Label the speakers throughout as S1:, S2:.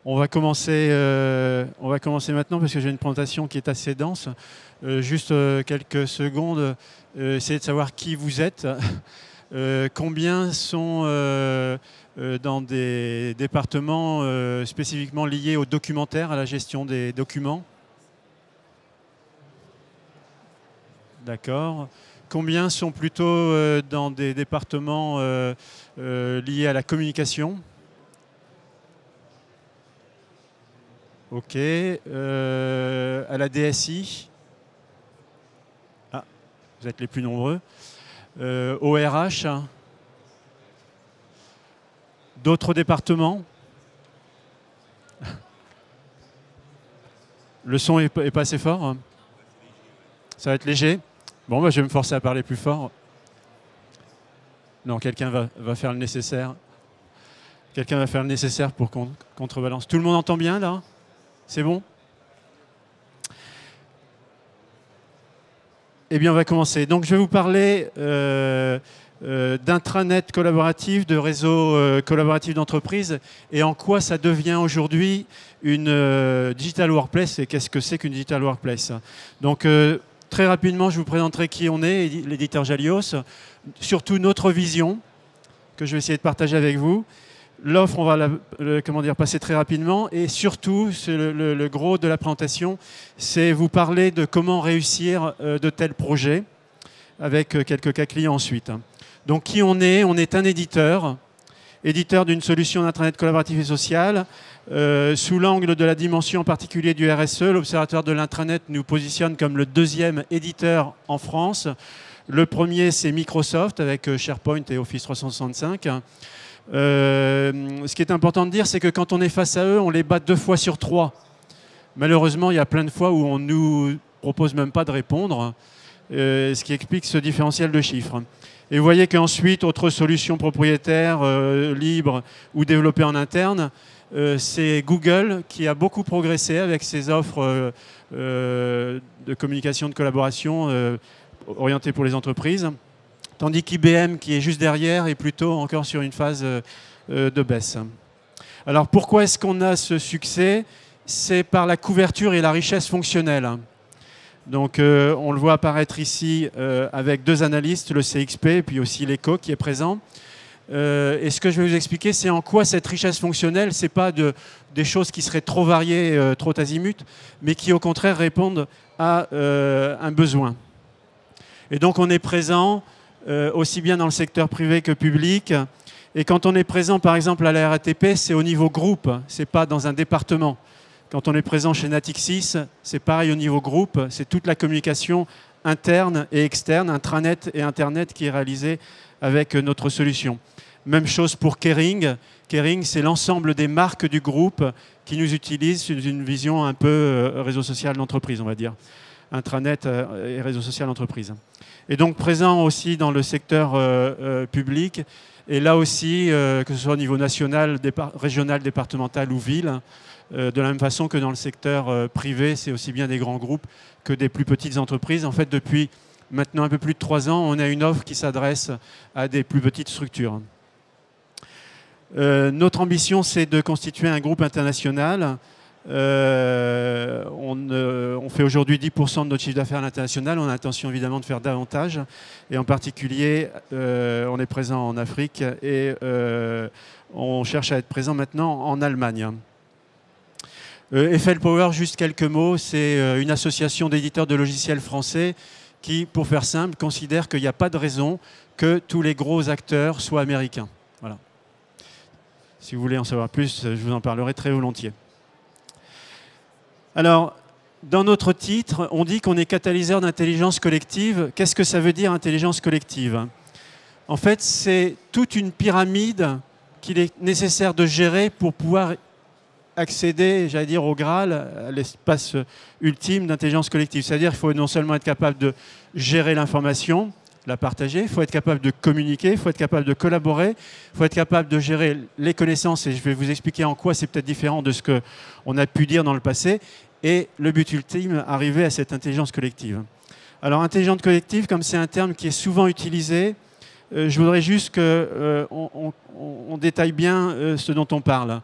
S1: On va commencer maintenant parce que j'ai une présentation qui est assez dense. Juste quelques secondes, essayez de savoir qui vous êtes. Combien sont dans des départements spécifiquement liés au documentaire, à la gestion des documents? D'accord. Combien sont plutôt dans des départements liés à la communication? Ok. À la DSI? Ah, vous êtes les plus nombreux. Au RH? D'autres départements? Le son est pas assez fort? Ça va être léger? Bon, bah, je vais me forcer à parler plus fort. Non, quelqu'un va faire le nécessaire. Quelqu'un va faire le nécessaire pour qu'on contrebalance. Tout le monde entend bien, là? C'est bon? Eh bien, on va commencer. Donc, je vais vous parler d'intranet collaboratif, de réseau collaboratif d'entreprise et en quoi ça devient aujourd'hui une digital workplace et qu'est-ce que c'est qu'une digital workplace. Donc, très rapidement, je vous présenterai qui on est, l'éditeur Jalios, surtout notre vision que je vais essayer de partager avec vous. L'offre, on va passer très rapidement et surtout, le gros de la présentation, c'est vous parler de comment réussir de tels projets avec quelques cas clients ensuite. Donc qui on est? On est un éditeur d'une solution d'intranet collaboratif et social. Sous l'angle de la dimension en particulier du RSE, l'Observatoire de l'intranet nous positionne comme le deuxième éditeur en France. Le premier, c'est Microsoft avec SharePoint et Office 365. Ce qui est important de dire, c'est que quand on est face à eux, on les bat 2 fois sur 3. Malheureusement, il y a plein de fois où on ne nous propose même pas de répondre, ce qui explique ce différentiel de chiffres. Et vous voyez qu'ensuite, autre solution propriétaire, libre ou développée en interne, c'est Google qui a beaucoup progressé avec ses offres de communication, de collaboration orientées pour les entreprises. Tandis qu'IBM, qui est juste derrière, est plutôt encore sur une phase de baisse. Alors pourquoi est-ce qu'on a ce succès? C'est par la couverture et la richesse fonctionnelle. Donc on le voit apparaître ici avec 2 analystes, le CXP et puis aussi l'ECO qui est présent. Et ce que je vais vous expliquer, c'est en quoi cette richesse fonctionnelle, ce n'est pas des choses qui seraient trop variées, trop azimuts, mais qui au contraire répondent à un besoin. Et donc on est présent aussi bien dans le secteur privé que public. Et quand on est présent, par exemple, à la RATP, c'est au niveau groupe, ce n'est pas dans un département. Quand on est présent chez Natixis, c'est pareil au niveau groupe, c'est toute la communication interne et externe, intranet et internet qui est réalisée avec notre solution. Même chose pour Kering. Kering, c'est l'ensemble des marques du groupe qui nous utilisent une vision un peu réseau social d'entreprise, on va dire. Intranet et réseau social d'entreprise. Et donc présent aussi dans le secteur public, et là aussi, que ce soit au niveau national, régional, départemental ou ville, de la même façon que dans le secteur privé, c'est aussi bien des grands groupes que des plus petites entreprises. En fait, depuis maintenant un peu plus de 3 ans, on a une offre qui s'adresse à des plus petites structures. Notre ambition, c'est de constituer un groupe international. On fait aujourd'hui 10% de notre chiffre d'affaires à l'international. On a l'intention évidemment de faire davantage. Et en particulier, on est présent en Afrique et on cherche à être présent maintenant en Allemagne. Eiffel Power, juste quelques mots, c'est une association d'éditeurs de logiciels français qui, pour faire simple, considère qu'il n'y a pas de raison que tous les gros acteurs soient américains. Voilà. Si vous voulez en savoir plus, je vous en parlerai très volontiers. Alors, dans notre titre, on dit qu'on est catalyseur d'intelligence collective. Qu'est-ce que ça veut dire, intelligence collective? En fait, c'est toute une pyramide qu'il est nécessaire de gérer pour pouvoir accéder, j'allais dire, au Graal, à l'espace ultime d'intelligence collective. C'est-à-dire qu'il faut non seulement être capable de gérer l'information, la partager, il faut être capable de communiquer, il faut être capable de collaborer, il faut être capable de gérer les connaissances, et je vais vous expliquer en quoi c'est peut-être différent de ce qu'on a pu dire dans le passé, et le but ultime, arriver à cette intelligence collective. Alors, intelligence collective, comme c'est un terme qui est souvent utilisé, je voudrais juste qu'on détaille bien ce dont on parle.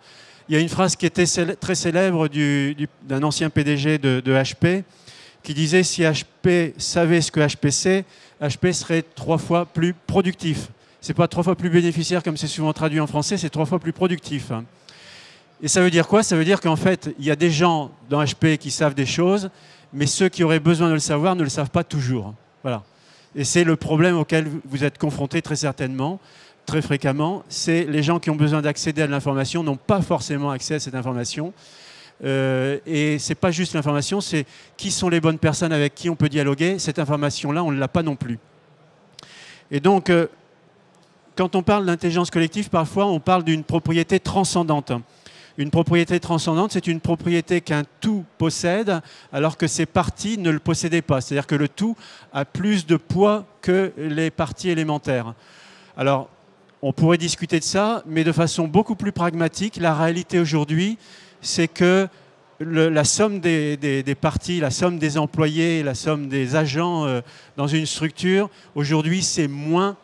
S1: Il y a une phrase qui était très célèbre d'un ancien PDG de HP qui disait si HP savait ce que HP sait, HP serait 3 fois plus productif. Ce n'est pas 3 fois plus bénéficiaire comme c'est souvent traduit en français, c'est 3 fois plus productif. Et ça veut dire quoi? Ça veut dire qu'en fait, il y a des gens dans HP qui savent des choses, mais ceux qui auraient besoin de le savoir ne le savent pas toujours. Voilà. Et c'est le problème auquel vous êtes confrontés très certainement, très fréquemment. C'est les gens qui ont besoin d'accéder à de l'information n'ont pas forcément accès à cette information. Et ce n'est pas juste l'information, c'est qui sont les bonnes personnes avec qui on peut dialoguer. Cette information-là, on ne l'a pas non plus. Et donc, quand on parle d'intelligence collective, parfois on parle d'une propriété transcendante. Une propriété transcendante, c'est une propriété qu'un tout possède alors que ses parties ne le possédaient pas. C'est-à-dire que le tout a plus de poids que les parties élémentaires. Alors, on pourrait discuter de ça, mais de façon beaucoup plus pragmatique. La réalité aujourd'hui, c'est que la somme des parties, la somme des employés, la somme des agents dans une structure, aujourd'hui, c'est moins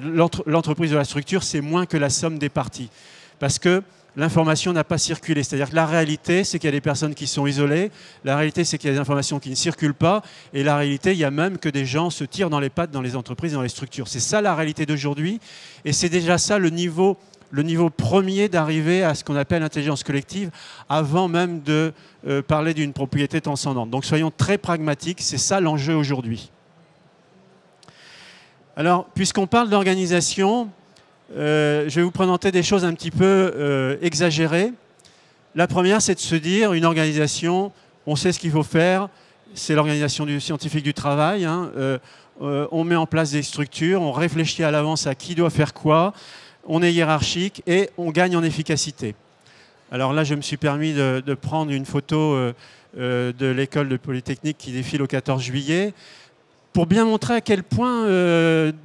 S1: l'entreprise de la structure, c'est moins que la somme des parties. Parce que l'information n'a pas circulé. C'est-à-dire que la réalité, c'est qu'il y a des personnes qui sont isolées. La réalité, c'est qu'il y a des informations qui ne circulent pas. Et la réalité, il y a même que des gens se tirent dans les pattes dans les entreprises, dans les structures. C'est ça la réalité d'aujourd'hui. Et c'est déjà ça le niveau premier d'arriver à ce qu'on appelle l'intelligence collective, avant même de parler d'une propriété transcendante. Donc soyons très pragmatiques, c'est ça l'enjeu aujourd'hui. Alors, puisqu'on parle d'organisation, je vais vous présenter des choses un petit peu exagérées. La première, c'est de se dire, une organisation, on sait ce qu'il faut faire, c'est l'organisation scientifique du travail, hein, on met en place des structures, on réfléchit à l'avance à qui doit faire quoi, on est hiérarchique et on gagne en efficacité. Alors là, je me suis permis de prendre une photo de l'école de Polytechnique qui défile au 14 juillet, pour bien montrer à quel point,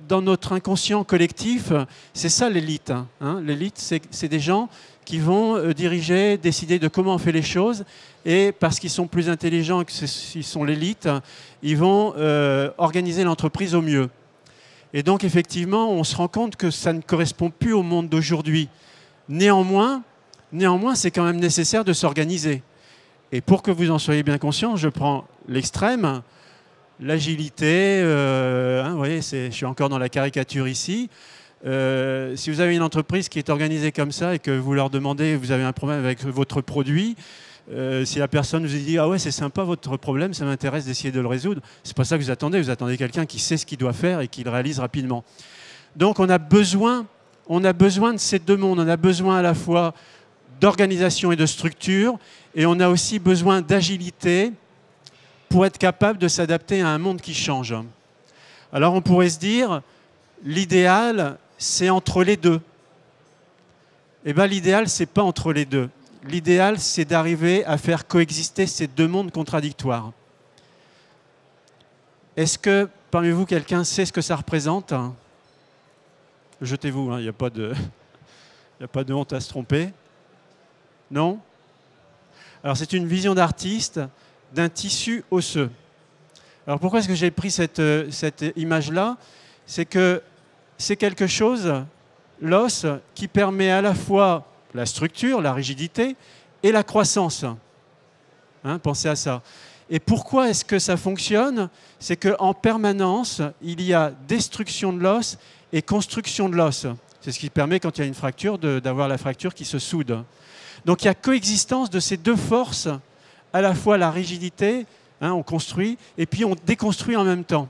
S1: dans notre inconscient collectif, c'est ça l'élite. Hein. L'élite, c'est des gens qui vont diriger, décider de comment on fait les choses, et parce qu'ils sont plus intelligents que s'ils sont l'élite, ils vont organiser l'entreprise au mieux. Et donc, effectivement, on se rend compte que ça ne correspond plus au monde d'aujourd'hui. Néanmoins, c'est quand même nécessaire de s'organiser. Et pour que vous en soyez bien conscient, je prends l'extrême. L'agilité, vous voyez, je suis encore dans la caricature ici. Si vous avez une entreprise qui est organisée comme ça et que vous leur demandez, vous avez un problème avec votre produit, si la personne vous dit « Ah ouais, c'est sympa votre problème, ça m'intéresse d'essayer de le résoudre », c'est pas ça que vous attendez quelqu'un qui sait ce qu'il doit faire et qui le réalise rapidement. Donc on a besoin de ces deux mondes, on a besoin à la fois d'organisation et de structure, et on a aussi besoin d'agilité, pour être capable de s'adapter à un monde qui change. Alors on pourrait se dire, l'idéal, c'est entre les deux. Eh bien l'idéal, c'est pas entre les deux. L'idéal, c'est d'arriver à faire coexister ces deux mondes contradictoires. Est-ce que, parmi vous, quelqu'un sait ce que ça représente? Jetez-vous, il n'y a pas de honte à se tromper. Non? Alors c'est une vision d'artiste d'un tissu osseux. Alors pourquoi est-ce que j'ai pris cette image-là? C'est que c'est quelque chose, l'os, qui permet à la fois la structure, la rigidité et la croissance. Hein, pensez à ça. Et pourquoi est-ce que ça fonctionne? C'est qu'en permanence, il y a destruction de l'os et construction de l'os. C'est ce qui permet, quand il y a une fracture, d'avoir la fracture qui se soude. Donc il y a coexistence de ces deux forces, à la fois la rigidité, hein, on construit, et puis on déconstruit en même temps.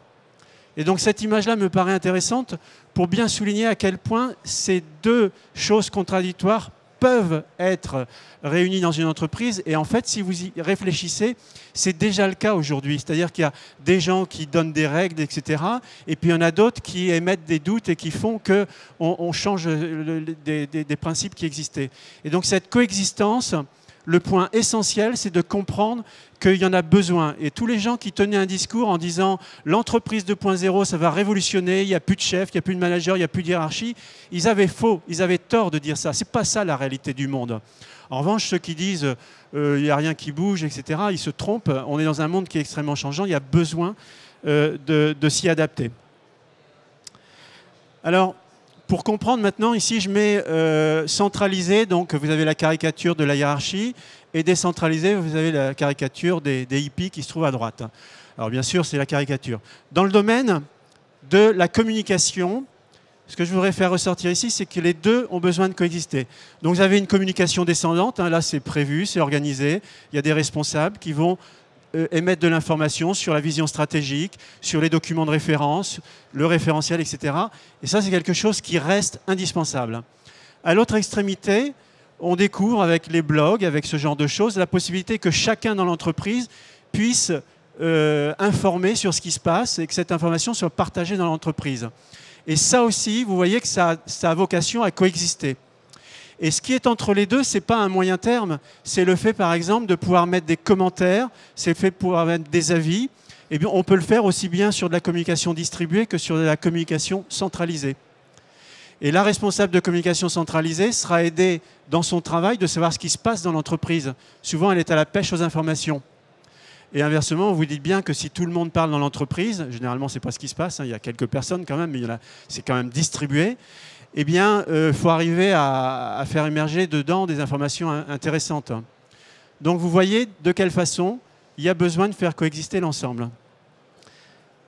S1: Et donc cette image-là me paraît intéressante pour bien souligner à quel point ces deux choses contradictoires peuvent être réunies dans une entreprise. Et en fait, si vous y réfléchissez, c'est déjà le cas aujourd'hui. C'est-à-dire qu'il y a des gens qui donnent des règles, etc. Et puis il y en a d'autres qui émettent des doutes et qui font qu'on change des principes qui existaient. Et donc cette coexistence, le point essentiel, c'est de comprendre qu'il y en a besoin. Et tous les gens qui tenaient un discours en disant « l'entreprise 2.0, ça va révolutionner, il n'y a plus de chef, il n'y a plus de manager, il n'y a plus de hiérarchie », ils avaient faux, ils avaient tort de dire ça. Ce n'est pas ça la réalité du monde. En revanche, ceux qui disent il n'y a rien qui bouge, etc., ils se trompent. On est dans un monde qui est extrêmement changeant, il y a besoin de s'y adapter. Alors, Pour comprendre maintenant, ici je mets centralisé, donc vous avez la caricature de la hiérarchie, et décentralisé, vous avez la caricature des hippies qui se trouvent à droite. Alors bien sûr, c'est la caricature. Dans le domaine de la communication, ce que je voudrais faire ressortir ici, c'est que les deux ont besoin de coexister. Donc vous avez une communication descendante, hein, là c'est prévu, c'est organisé, il y a des responsables qui vont émettre de l'information sur la vision stratégique, sur les documents de référence, le référentiel, etc. Et ça, c'est quelque chose qui reste indispensable. À l'autre extrémité, on découvre avec les blogs, avec ce genre de choses, la possibilité que chacun dans l'entreprise puisse informer sur ce qui se passe et que cette information soit partagée dans l'entreprise. Et ça aussi, vous voyez que ça a vocation à coexister. Et ce qui est entre les deux, ce n'est pas un moyen terme, c'est le fait, par exemple, de pouvoir mettre des commentaires, c'est le fait de pouvoir mettre des avis. Et bien, on peut le faire aussi bien sur de la communication distribuée que sur de la communication centralisée. Et la responsable de communication centralisée sera aidée dans son travail de savoir ce qui se passe dans l'entreprise. Souvent, elle est à la pêche aux informations. Et inversement, vous dites bien que si tout le monde parle dans l'entreprise, généralement, ce n'est pas ce qui se passe, hein, il y a quelques personnes quand même, mais c'est quand même distribué. Eh bien, il faut arriver à faire émerger dedans des informations intéressantes. Donc, vous voyez de quelle façon il y a besoin de faire coexister l'ensemble.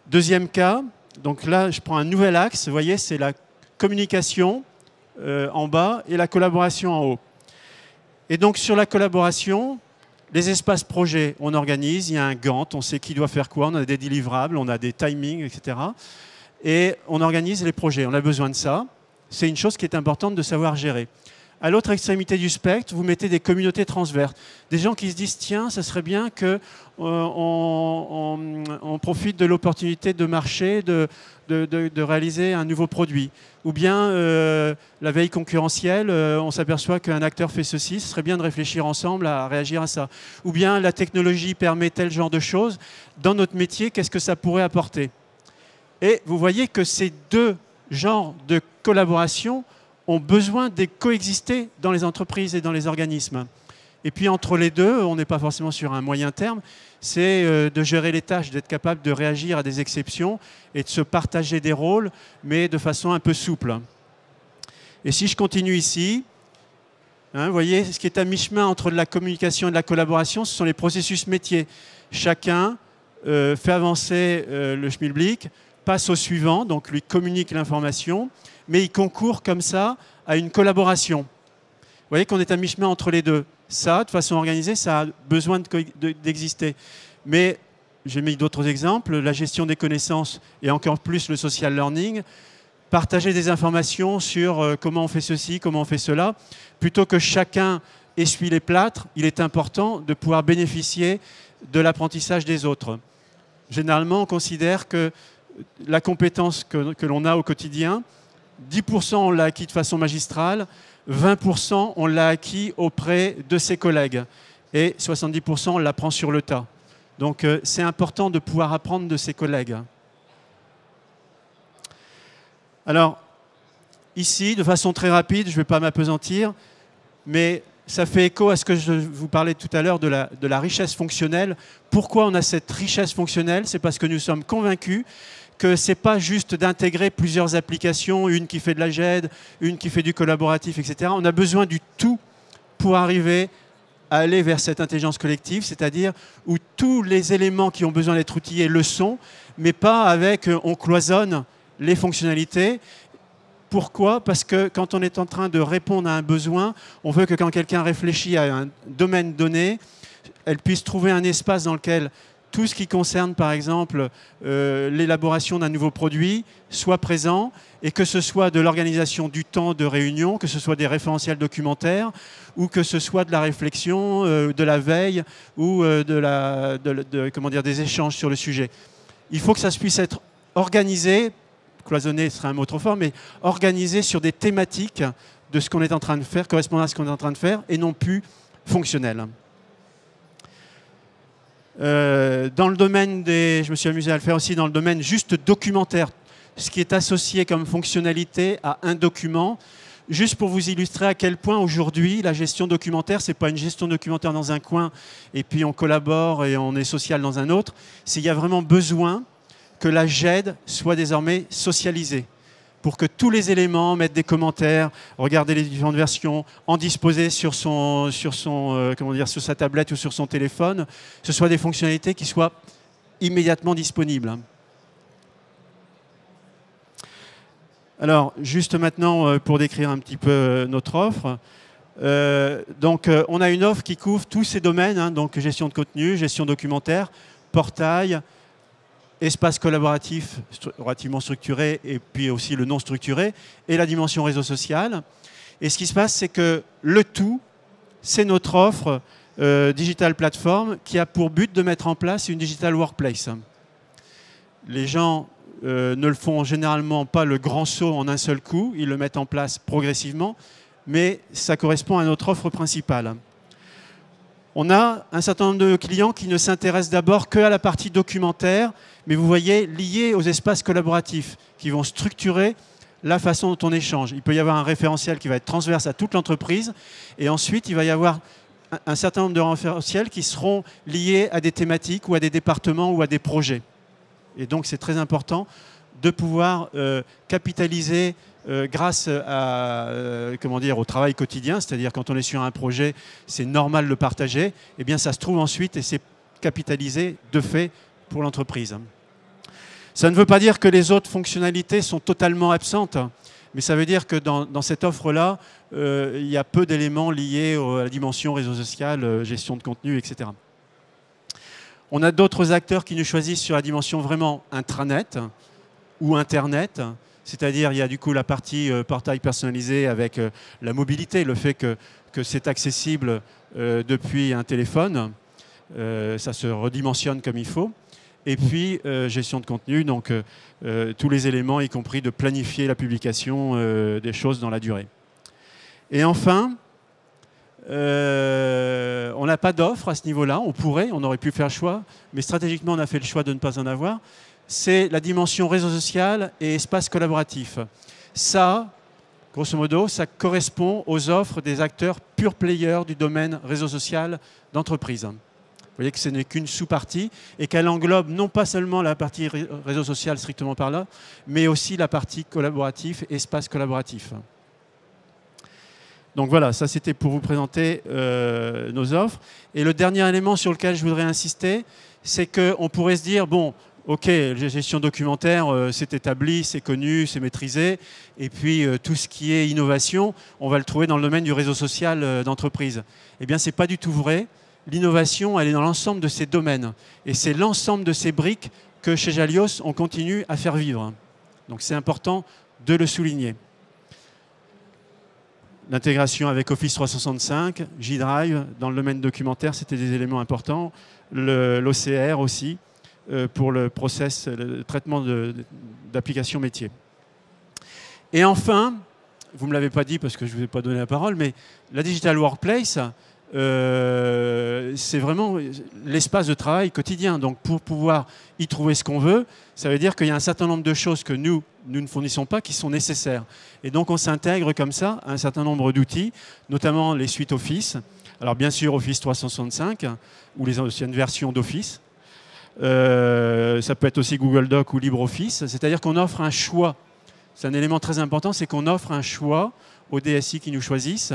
S1: Deuxième cas, donc là, je prends un nouvel axe. Vous voyez, c'est la communication en bas et la collaboration en haut. Et donc, sur la collaboration, les espaces projets, on organise, il y a un Gantt, on sait qui doit faire quoi, on a des délivrables, on a des timings, etc. Et on organise les projets, on a besoin de ça. C'est une chose qui est importante de savoir gérer. À l'autre extrémité du spectre, vous mettez des communautés transverses. Des gens qui se disent, tiens, ça serait bien qu'on profite de l'opportunité de marché, de réaliser un nouveau produit. Ou bien, la veille concurrentielle, on s'aperçoit qu'un acteur fait ceci, ce serait bien de réfléchir ensemble à réagir à ça. Ou bien, la technologie permet tel genre de choses. Dans notre métier, qu'est-ce que ça pourrait apporter? Et vous voyez que ces deux genres de collaboration ont besoin de coexister dans les entreprises et dans les organismes. Et puis entre les deux, on n'est pas forcément sur un moyen terme, c'est de gérer les tâches, d'être capable de réagir à des exceptions et de se partager des rôles, mais de façon un peu souple. Et si je continue ici, hein, vous voyez, ce qui est à mi-chemin entre de la communication et de la collaboration, ce sont les processus métiers. Chacun fait avancer le schmilblick, passe au suivant, donc lui communique l'information, mais il concourt comme ça à une collaboration. Vous voyez qu'on est à mi-chemin entre les deux. Ça, de façon organisée, ça a besoin d'exister. Mais j'ai mis d'autres exemples, la gestion des connaissances et encore plus le social learning, partager des informations sur comment on fait ceci, comment on fait cela, plutôt que chacun essuie les plâtres, il est important de pouvoir bénéficier de l'apprentissage des autres. Généralement, on considère que la compétence que l'on a au quotidien, 10% on l'a acquis de façon magistrale, 20% on l'a acquis auprès de ses collègues et 70% on l'apprend sur le tas. Donc c'est important de pouvoir apprendre de ses collègues. Alors, ici, de façon très rapide, je ne vais pas m'appesantir, mais ça fait écho à ce que je vous parlais tout à l'heure de la richesse fonctionnelle. Pourquoi on a cette richesse fonctionnelle? C'est parce que nous sommes convaincus que ce n'est pas juste d'intégrer plusieurs applications, une qui fait de la GED, une qui fait du collaboratif, etc. On a besoin du tout pour arriver à aller vers cette intelligence collective, c'est-à-dire où tous les éléments qui ont besoin d'être outillés le sont, mais pas avec on cloisonne les fonctionnalités. Pourquoi? Parce que quand on est en train de répondre à un besoin, on veut que quand quelqu'un réfléchit à un domaine donné, elle puisse trouver un espace dans lequel tout ce qui concerne, par exemple, l'élaboration d'un nouveau produit soit présent, et que ce soit de l'organisation du temps de réunion, que ce soit des référentiels documentaires, ou que ce soit de la réflexion, de la veille, ou comment dire, des échanges sur le sujet. Il faut que ça puisse être organisé, cloisonné serait un mot trop fort, mais organisé sur des thématiques de ce qu'on est en train de faire, correspondant à ce qu'on est en train de faire, et non plus fonctionnel. Dans le domaine je me suis amusé à le faire aussi dans le domaine juste documentaire, ce qui est associé comme fonctionnalité à un document, juste pour vous illustrer à quel point aujourd'hui la gestion documentaire, c'est pas une gestion documentaire dans un coin et puis on collabore et on est social dans un autre, c'est qu'il y a vraiment besoin que la GED soit désormais socialisée. pour que tous les éléments, mettre des commentaires, regarder les différentes versions, en disposer sur sa tablette ou sur son téléphone, ce soient des fonctionnalités qui soient immédiatement disponibles. Alors, juste maintenant, pour décrire un petit peu notre offre. On a une offre qui couvre tous ces domaines, hein, donc gestion de contenu, gestion documentaire, portail, espace collaboratif relativement structuré et puis aussi le non structuré et la dimension réseau social. Et ce qui se passe, c'est que le tout, c'est notre offre Digital Platform qui a pour but de mettre en place une Digital Workplace. Les gens ne le font généralement pas le grand saut en un seul coup, ils le mettent en place progressivement, mais ça correspond à notre offre principale. On a un certain nombre de clients qui ne s'intéressent d'abord qu'à la partie documentaire, mais vous voyez, liés aux espaces collaboratifs, qui vont structurer la façon dont on échange. Il peut y avoir un référentiel qui va être transverse à toute l'entreprise, et ensuite il va y avoir un certain nombre de référentiels qui seront liés à des thématiques ou à des départements ou à des projets. Et donc c'est très important de pouvoir capitaliser grâce à, au travail quotidien, c'est-à-dire quand on est sur un projet, c'est normal de le partager, et bien ça se trouve ensuite et c'est capitalisé de fait pour l'entreprise. Ça ne veut pas dire que les autres fonctionnalités sont totalement absentes, mais ça veut dire que dans cette offre-là, il y a peu d'éléments liés à la dimension réseau social, gestion de contenu, etc. On a d'autres acteurs qui nous choisissent sur la dimension vraiment intranet ou internet, c'est-à-dire il y a du coup la partie portail personnalisé avec la mobilité, le fait que c'est accessible depuis un téléphone, ça se redimensionne comme il faut. Et puis gestion de contenu, donc tous les éléments, y compris de planifier la publication des choses dans la durée. Et enfin, on n'a pas d'offre à ce niveau-là, on aurait pu faire le choix, mais stratégiquement on a fait le choix de ne pas en avoir. C'est la dimension réseau social et espace collaboratif. Ça, grosso modo, ça correspond aux offres des acteurs pure players du domaine réseau social d'entreprise. Vous voyez que ce n'est qu'une sous-partie et qu'elle englobe non pas seulement la partie réseau social strictement par là, mais aussi la partie collaboratif, espace collaboratif. Donc voilà, ça c'était pour vous présenter nos offres. Et le dernier élément sur lequel je voudrais insister, c'est qu'on pourrait se dire, bon, ok, la gestion documentaire, c'est établi, c'est connu, c'est maîtrisé. Et puis tout ce qui est innovation, on va le trouver dans le domaine du réseau social d'entreprise. Eh bien, ce n'est pas du tout vrai. L'innovation, elle est dans l'ensemble de ces domaines. Et c'est l'ensemble de ces briques que chez Jalios, on continue à faire vivre. Donc c'est important de le souligner. L'intégration avec Office 365, J-Drive, dans le domaine documentaire, c'était des éléments importants. L'OCR aussi, pour le process, le traitement d'applications métiers. Et enfin, vous ne me l'avez pas dit parce que je ne vous ai pas donné la parole, mais la Digital Workplace, c'est vraiment l'espace de travail quotidien. Donc pour pouvoir y trouver ce qu'on veut, ça veut dire qu'il y a un certain nombre de choses que nous ne fournissons pas qui sont nécessaires. Et donc on s'intègre comme ça à un certain nombre d'outils, notamment les suites Office. Alors bien sûr Office 365 ou les anciennes versions d'Office. Ça peut être aussi Google Doc ou LibreOffice. C'est-à-dire qu'on offre un choix. C'est un élément très important, c'est qu'on offre un choix aux DSI qui nous choisissent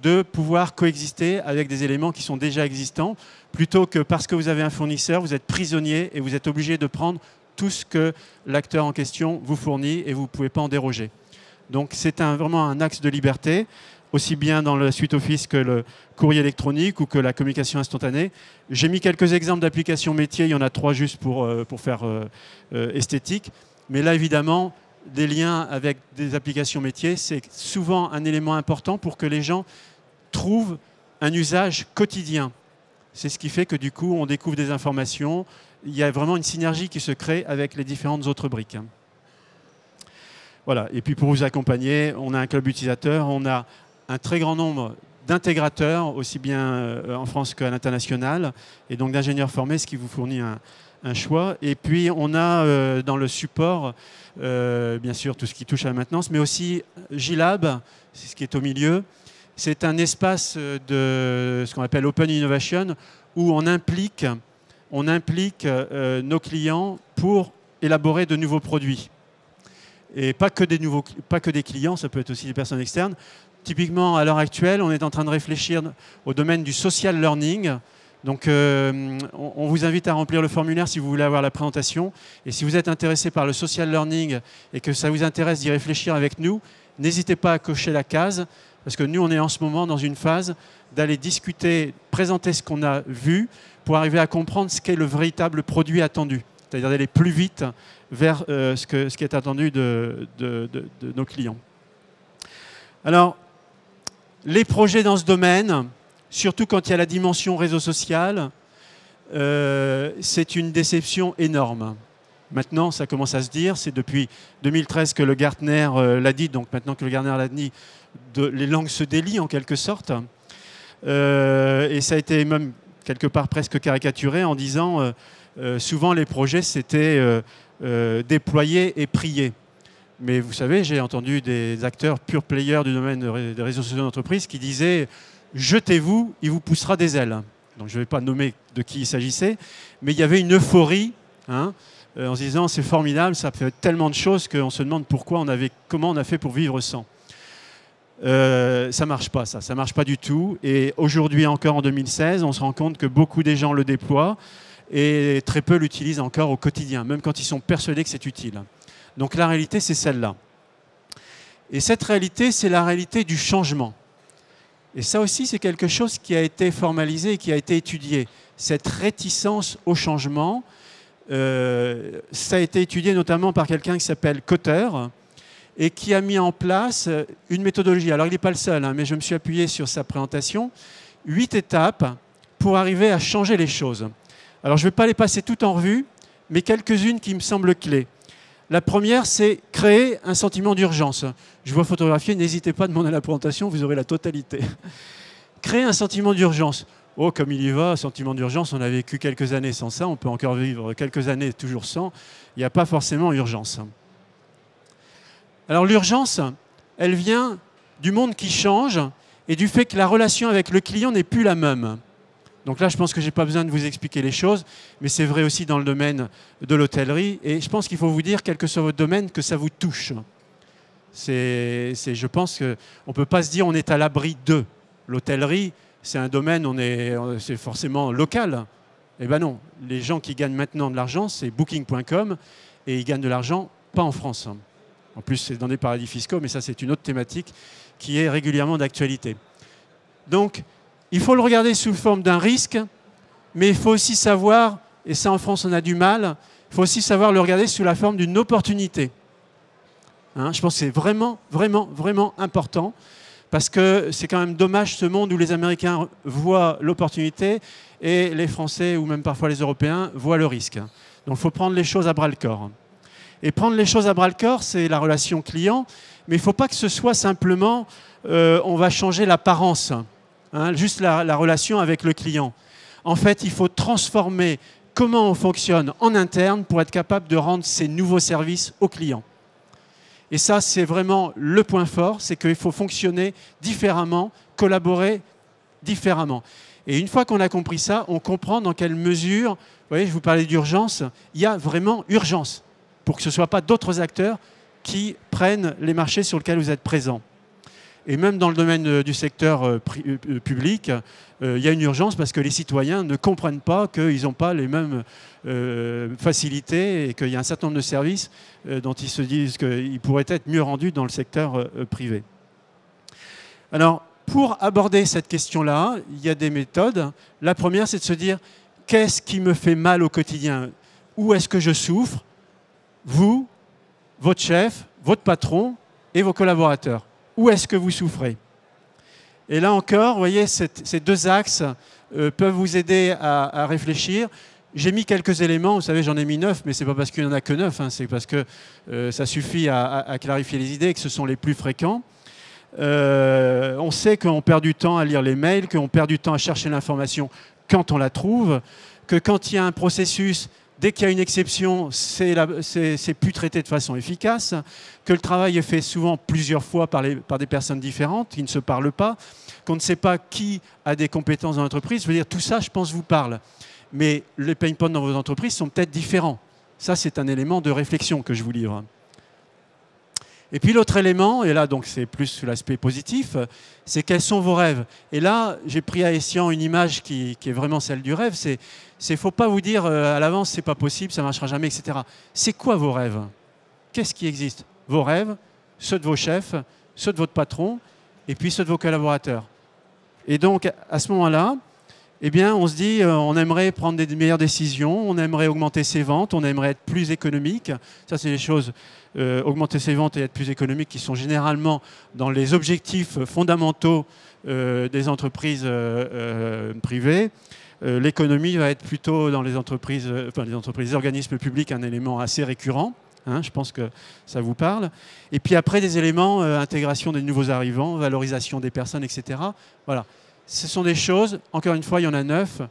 S1: de pouvoir coexister avec des éléments qui sont déjà existants, plutôt que parce que vous avez un fournisseur, vous êtes prisonnier et vous êtes obligé de prendre tout ce que l'acteur en question vous fournit et vous ne pouvez pas en déroger. Donc c'est vraiment un axe de liberté, aussi bien dans la suite Office que le courrier électronique ou que la communication instantanée. J'ai mis quelques exemples d'applications métiers, il y en a 3 juste pour faire esthétique, mais là évidemment, des liens avec des applications métiers, c'est souvent un élément important pour que les gens trouvent un usage quotidien. C'est ce qui fait que du coup, on découvre des informations. Il y a vraiment une synergie qui se crée avec les différentes autres briques. Voilà. Et puis pour vous accompagner, on a un club utilisateur, on a un très grand nombre d'intégrateurs, aussi bien en France qu'à l'international, et donc d'ingénieurs formés, ce qui vous fournit un choix. Et puis on a dans le support, bien sûr, tout ce qui touche à la maintenance, mais aussi JLab, c'est ce qui est au milieu. C'est un espace de ce qu'on appelle Open Innovation, où on implique nos clients pour élaborer de nouveaux produits. Et pas que des clients, ça peut être aussi des personnes externes. Typiquement, à l'heure actuelle, on est en train de réfléchir au domaine du social learning. Donc, on vous invite à remplir le formulaire si vous voulez avoir la présentation. Et si vous êtes intéressé par le social learning et que ça vous intéresse d'y réfléchir avec nous, n'hésitez pas à cocher la case, parce que nous, on est en ce moment dans une phase d'aller discuter, présenter ce qu'on a vu pour arriver à comprendre ce qu'est le véritable produit attendu. C'est-à-dire d'aller plus vite vers ce qui est attendu de nos clients. Alors, les projets dans ce domaine, surtout quand il y a la dimension réseau social, c'est une déception énorme. Maintenant, ça commence à se dire, c'est depuis 2013 que le Gartner l'a dit, donc maintenant que le Gartner l'a dit, les langues se délient en quelque sorte. Et ça a été même quelque part presque caricaturé en disant souvent les projets c'était déployer et prier. Mais vous savez, j'ai entendu des acteurs pure players du domaine des réseaux sociaux d'entreprise qui disaient « jetez-vous, il vous poussera des ailes ». Donc je ne vais pas nommer de qui il s'agissait, mais il y avait une euphorie en se disant « c'est formidable, ça fait tellement de choses qu'on se demande comment on a fait pour vivre sans ». Ça ne marche pas, ça ne marche pas du tout. Et aujourd'hui encore, en 2016, on se rend compte que beaucoup des gens le déploient et très peu l'utilisent encore au quotidien, même quand ils sont persuadés que c'est utile. Donc la réalité, c'est celle-là. Et cette réalité, c'est la réalité du changement. Et ça aussi, c'est quelque chose qui a été formalisé et qui a été étudié. Cette réticence au changement, ça a été étudié notamment par quelqu'un qui s'appelle Kotter et qui a mis en place une méthodologie. Alors, il n'est pas le seul, mais je me suis appuyé sur sa présentation. 8 étapes pour arriver à changer les choses. Alors, je ne vais pas les passer toutes en revue, mais quelques-unes qui me semblent clés. La première, c'est créer un sentiment d'urgence. Je vois photographier, n'hésitez pas à demander la présentation, vous aurez la totalité. Créer un sentiment d'urgence. Oh, comme il y va, sentiment d'urgence, on a vécu quelques années sans ça, on peut encore vivre quelques années toujours sans. Il n'y a pas forcément urgence. Alors l'urgence, elle vient du monde qui change et du fait que la relation avec le client n'est plus la même. Donc là, je pense que je n'ai pas besoin de vous expliquer les choses, mais c'est vrai aussi dans le domaine de l'hôtellerie. Et je pense qu'il faut vous dire, quel que soit votre domaine, que ça vous touche. Je pense qu'on ne peut pas se dire on est à l'abri de. L'hôtellerie, c'est un domaine, c'est forcément local. Eh bien non, les gens qui gagnent maintenant de l'argent, c'est Booking.com, et ils gagnent de l'argent pas en France. En plus, c'est dans des paradis fiscaux, mais ça, c'est une autre thématique qui est régulièrement d'actualité. Donc, il faut le regarder sous forme d'un risque, mais il faut aussi savoir, et ça en France on a du mal, il faut aussi savoir le regarder sous la forme d'une opportunité. Je pense que c'est vraiment, vraiment, vraiment important, parce que c'est quand même dommage ce monde où les Américains voient l'opportunité et les Français, ou même parfois les Européens, voient le risque. Donc il faut prendre les choses à bras-le-corps. Et prendre les choses à bras-le-corps, c'est la relation client, mais il ne faut pas que ce soit simplement on va changer l'apparence. Juste la relation avec le client. En fait, il faut transformer comment on fonctionne en interne pour être capable de rendre ces nouveaux services aux clients. Et ça, c'est vraiment le point fort, c'est qu'il faut fonctionner différemment, collaborer différemment. Et une fois qu'on a compris ça, on comprend dans quelle mesure, vous voyez, je vous parlais d'urgence, il y a vraiment urgence pour que ce ne soit pas d'autres acteurs qui prennent les marchés sur lesquels vous êtes présents. Et même dans le domaine du secteur public, il y a une urgence parce que les citoyens ne comprennent pas qu'ils n'ont pas les mêmes facilités et qu'il y a un certain nombre de services dont ils se disent qu'ils pourraient être mieux rendus dans le secteur privé. Alors, pour aborder cette question-là, il y a des méthodes. La première, c'est de se dire qu'est-ce qui me fait mal au quotidien? Où est-ce que je souffre? Vous, votre chef, votre patron et vos collaborateurs. Où est-ce que vous souffrez? Et là encore, vous voyez, ces deux axes peuvent vous aider à réfléchir. J'ai mis quelques éléments, vous savez, j'en ai mis 9, mais ce n'est pas parce qu'il n'y en a que 9, c'est parce que ça suffit à clarifier les idées et que ce sont les plus fréquents. On sait qu'on perd du temps à lire les mails, qu'on perd du temps à chercher l'information quand on la trouve, que quand il y a un processus, dès qu'il y a une exception, c'est plus traité de façon efficace, que le travail est fait souvent plusieurs fois par des personnes différentes qui ne se parlent pas, qu'on ne sait pas qui a des compétences dans l'entreprise. Je veux dire, tout ça, je pense, vous parle. Mais les pain points dans vos entreprises sont peut-être différents. Ça, c'est un élément de réflexion que je vous livre. Et puis l'autre élément, et là donc c'est plus sous l'aspect positif, c'est quels sont vos rêves. Et là, j'ai pris à escient une image qui est vraiment celle du rêve. C'est faut pas vous dire à l'avance c'est pas possible, ça marchera jamais, etc. C'est quoi vos rêves? Qu'est-ce qui existe? Vos rêves, ceux de vos chefs, ceux de votre patron, et puis ceux de vos collaborateurs. Et donc à ce moment-là, eh bien, on se dit, on aimerait prendre des meilleures décisions, on aimerait augmenter ses ventes, on aimerait être plus économique. Ça, c'est les choses, augmenter ses ventes et être plus économique, qui sont généralement dans les objectifs fondamentaux des entreprises privées. L'économie va être plutôt dans les entreprises, les organismes publics, un élément assez récurrent. Hein, je pense que ça vous parle. Et puis après, des éléments, intégration des nouveaux arrivants, valorisation des personnes, etc. Voilà. Ce sont des choses, encore une fois, il y en a 9.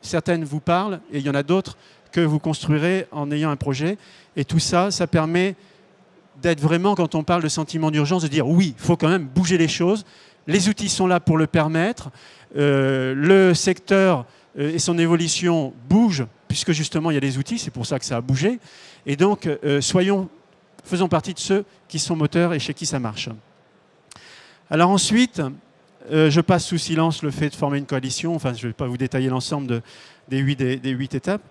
S1: Certaines vous parlent et il y en a d'autres que vous construirez en ayant un projet. Et tout ça, ça permet d'être vraiment, quand on parle de sentiment d'urgence, de dire oui, il faut quand même bouger les choses. Les outils sont là pour le permettre. Le secteur et son évolution bougent, puisque justement il y a des outils, c'est pour ça que ça a bougé. Et donc, faisons partie de ceux qui sont moteurs et chez qui ça marche. Alors ensuite, je passe sous silence le fait de former une coalition. Enfin, je ne vais pas vous détailler l'ensemble des 8 étapes.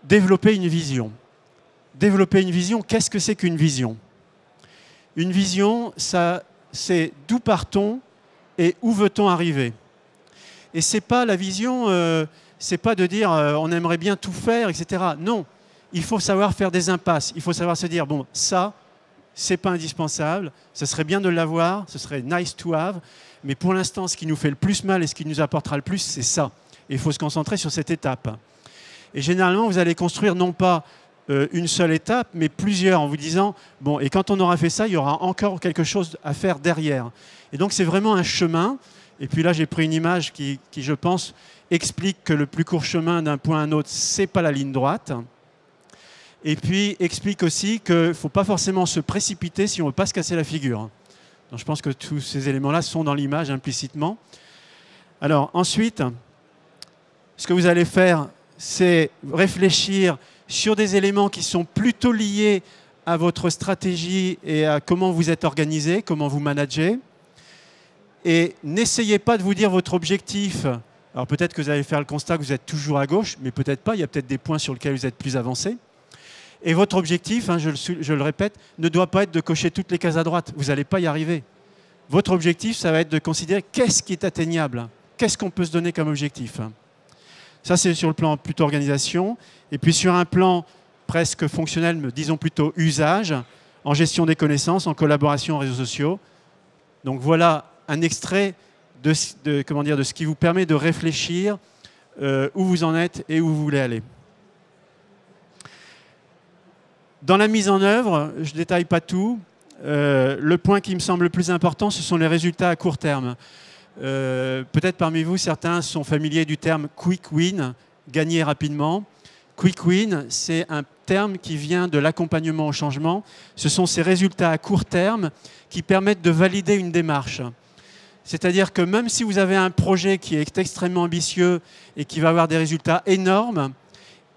S1: Développer une vision. Développer une vision, qu'est-ce que c'est qu'une vision? Une vision, c'est d'où partons et où veut-on arriver. Et c'est pas la vision, c'est pas de dire on aimerait bien tout faire, etc. Non, il faut savoir faire des impasses. Il faut savoir se dire, bon, ça, c'est pas indispensable, ce serait bien de l'avoir, ce serait nice to have, mais pour l'instant, ce qui nous fait le plus mal et ce qui nous apportera le plus, c'est ça. Et il faut se concentrer sur cette étape. Et généralement, vous allez construire non pas une seule étape, mais plusieurs, en vous disant, bon, et quand on aura fait ça, il y aura encore quelque chose à faire derrière. Et donc, c'est vraiment un chemin. Et puis là, j'ai pris une image qui, je pense, explique que le plus court chemin d'un point à un autre, ce n'est pas la ligne droite. Et puis, explique aussi qu'il ne faut pas forcément se précipiter si on ne veut pas se casser la figure. Donc, je pense que tous ces éléments-là sont dans l'image implicitement. Alors, ensuite, ce que vous allez faire, c'est réfléchir sur des éléments qui sont plutôt liés à votre stratégie et à comment vous êtes organisé, comment vous managez. Et n'essayez pas de vous dire votre objectif. Alors, peut-être que vous allez faire le constat que vous êtes toujours à gauche, mais peut-être pas. Il y a peut-être des points sur lesquels vous êtes plus avancé. Et votre objectif, hein, je le répète, ne doit pas être de cocher toutes les cases à droite. Vous n'allez pas y arriver. Votre objectif, ça va être de considérer qu'est-ce qui est atteignable, qu'est-ce qu'on peut se donner comme objectif. Ça, c'est sur le plan plutôt organisation. Et puis sur un plan presque fonctionnel, disons plutôt usage, en gestion des connaissances, en collaboration en réseaux sociaux. Donc voilà un extrait de ce qui vous permet de réfléchir où vous en êtes et où vous voulez aller. Dans la mise en œuvre, je ne détaille pas tout. Le point qui me semble le plus important, ce sont les résultats à court terme. Peut-être parmi vous, certains sont familiers du terme « quick win », gagner rapidement. Quick win, c'est un terme qui vient de l'accompagnement au changement. Ce sont ces résultats à court terme qui permettent de valider une démarche. C'est-à-dire que même si vous avez un projet qui est extrêmement ambitieux et qui va avoir des résultats énormes,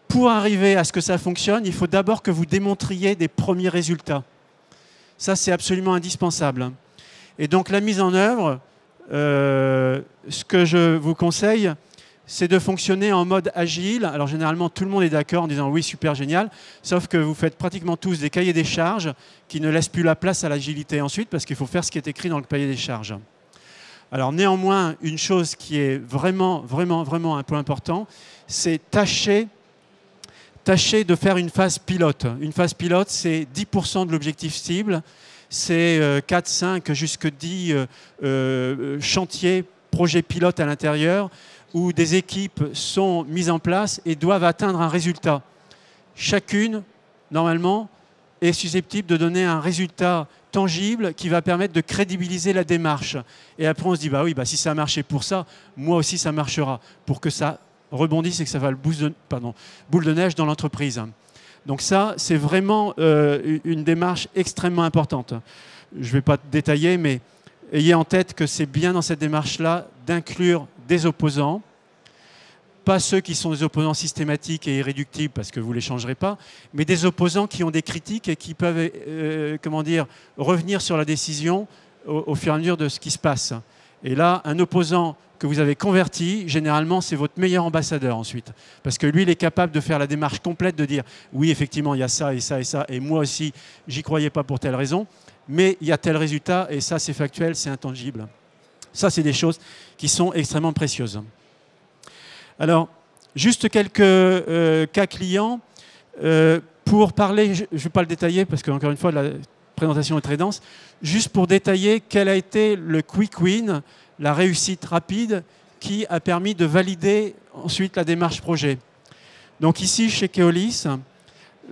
S1: pour arriver à ce que ça fonctionne, il faut d'abord que vous démontriez des premiers résultats. Ça, c'est absolument indispensable. Et donc, la mise en œuvre, ce que je vous conseille, c'est de fonctionner en mode agile. Alors, généralement, tout le monde est d'accord en disant « oui, super, génial », sauf que vous faites pratiquement tous des cahiers des charges qui ne laissent plus la place à l'agilité ensuite parce qu'il faut faire ce qui est écrit dans le cahier des charges. Alors, néanmoins, une chose qui est vraiment, vraiment, vraiment un point important, c'est tâcher de faire une phase pilote. Une phase pilote, c'est 10% de l'objectif cible, c'est 4, 5, jusque 10 chantiers, projets pilotes à l'intérieur, où des équipes sont mises en place et doivent atteindre un résultat. Chacune, normalement, est susceptible de donner un résultat tangible qui va permettre de crédibiliser la démarche. Et après, on se dit, bah oui, si ça a marché pour ça, moi aussi, ça marchera. Pour que ça rebondisse et que ça fasse boule de neige dans l'entreprise. Donc ça, c'est vraiment une démarche extrêmement importante. Je ne vais pas détailler, mais ayez en tête que c'est bien dans cette démarche-là d'inclure des opposants. Pas ceux qui sont des opposants systématiques et irréductibles parce que vous ne les changerez pas, mais des opposants qui ont des critiques et qui peuvent comment dire, revenir sur la décision au fur et à mesure de ce qui se passe. Et là, un opposant que vous avez converti, généralement, c'est votre meilleur ambassadeur ensuite. Parce que lui, il est capable de faire la démarche complète, de dire « oui, effectivement, il y a ça et ça et ça, et moi aussi, j'y croyais pas pour telle raison, mais il y a tel résultat, et ça, c'est factuel, c'est intangible. » Ça, c'est des choses qui sont extrêmement précieuses. Alors, juste quelques cas clients. Pour parler, je ne vais pas le détailler parce qu'encore une fois, la présentation est très dense. Juste pour détailler quel a été le quick win, la réussite rapide qui a permis de valider ensuite la démarche projet. Donc ici, chez Keolis,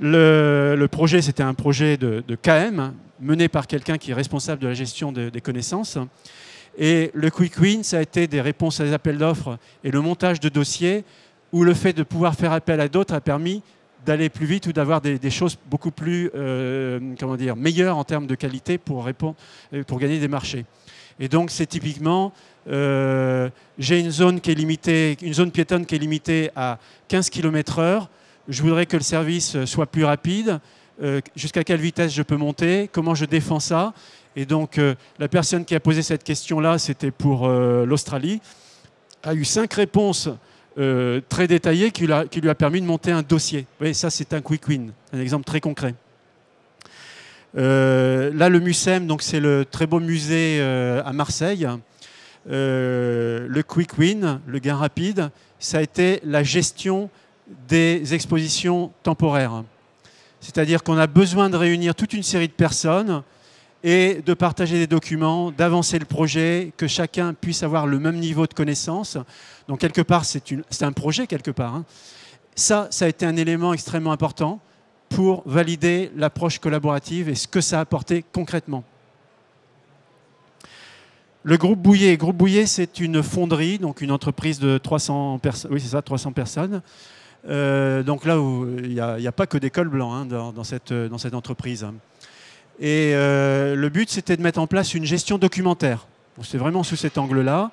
S1: le projet, c'était un projet de KM mené par quelqu'un qui est responsable de la gestion des connaissances. Et le quick win, ça a été des réponses à des appels d'offres et le montage de dossiers où le fait de pouvoir faire appel à d'autres a permis d'aller plus vite ou d'avoir des choses beaucoup plus comment dire, meilleures en termes de qualité pour gagner des marchés. Et donc, c'est typiquement, j'ai une zone qui est limitée, une zone piétonne qui est limitée à 15 km/h. Je voudrais que le service soit plus rapide. Jusqu'à quelle vitesse je peux monter? Comment je défends ça? Et donc, la personne qui a posé cette question-là, c'était pour l'Australie, a eu 5 réponses très détaillées qui lui a permis de monter un dossier. Vous voyez, ça, c'est un quick win, un exemple très concret. Là, le MUSEM, donc c'est le très beau musée à Marseille. Le quick win, le gain rapide, ça a été la gestion des expositions temporaires. C'est-à-dire qu'on a besoin de réunir toute une série de personnes et de partager des documents, d'avancer le projet, que chacun puisse avoir le même niveau de connaissance. Donc, quelque part, c'est un projet, quelque part. Hein. Ça a été un élément extrêmement important pour valider l'approche collaborative et ce que ça a apporté concrètement. Le groupe Bouillet. Groupe Bouillet, c'est une fonderie, donc une entreprise de 300 personnes. Oui, c'est ça, 300 personnes. Donc là, il n'y a pas que des cols blancs hein, dans cette entreprise. Et le but, c'était de mettre en place une gestion documentaire. C'est vraiment sous cet angle-là.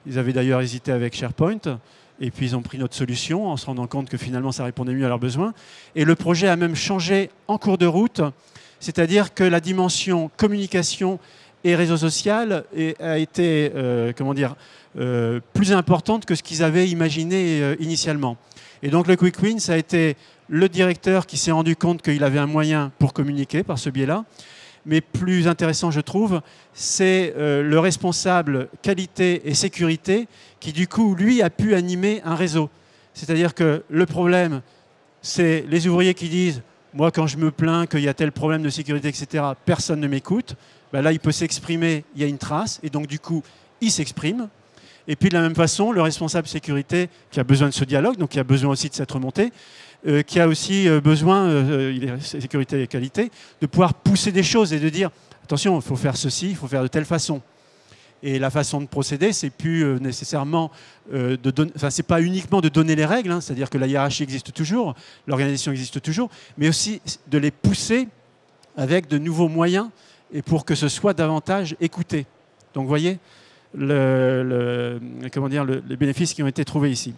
S1: Ils avaient d'ailleurs hésité avec SharePoint. Et puis, ils ont pris notre solution en se rendant compte que finalement, ça répondait mieux à leurs besoins. Et le projet a même changé en cours de route. C'est-à-dire que la dimension communication et réseau social a été comment dire, plus importante que ce qu'ils avaient imaginé initialement. Et donc, le quick win, ça a été le directeur qui s'est rendu compte qu'il avait un moyen pour communiquer par ce biais-là. Mais plus intéressant, je trouve, c'est le responsable qualité et sécurité qui, du coup, lui, a pu animer un réseau. C'est-à-dire que le problème, c'est les ouvriers qui disent « Moi, quand je me plains qu'il y a tel problème de sécurité, etc., personne ne m'écoute. » Ben là, il peut s'exprimer, il y a une trace, et donc, du coup, il s'exprime. Et puis, de la même façon, le responsable sécurité qui a besoin de ce dialogue, donc qui a besoin aussi de cette remontée, qui a aussi besoin, sécurité et qualité, de pouvoir pousser des choses et de dire attention, il faut faire ceci, il faut faire de telle façon. Et la façon de procéder, c'est plus nécessairement c'est pas uniquement de donner les règles, hein, c'est-à-dire que la hiérarchie existe toujours, l'organisation existe toujours, mais aussi de les pousser avec de nouveaux moyens et pour que ce soit davantage écouté. Donc, vous voyez comment dire, les bénéfices qui ont été trouvés ici.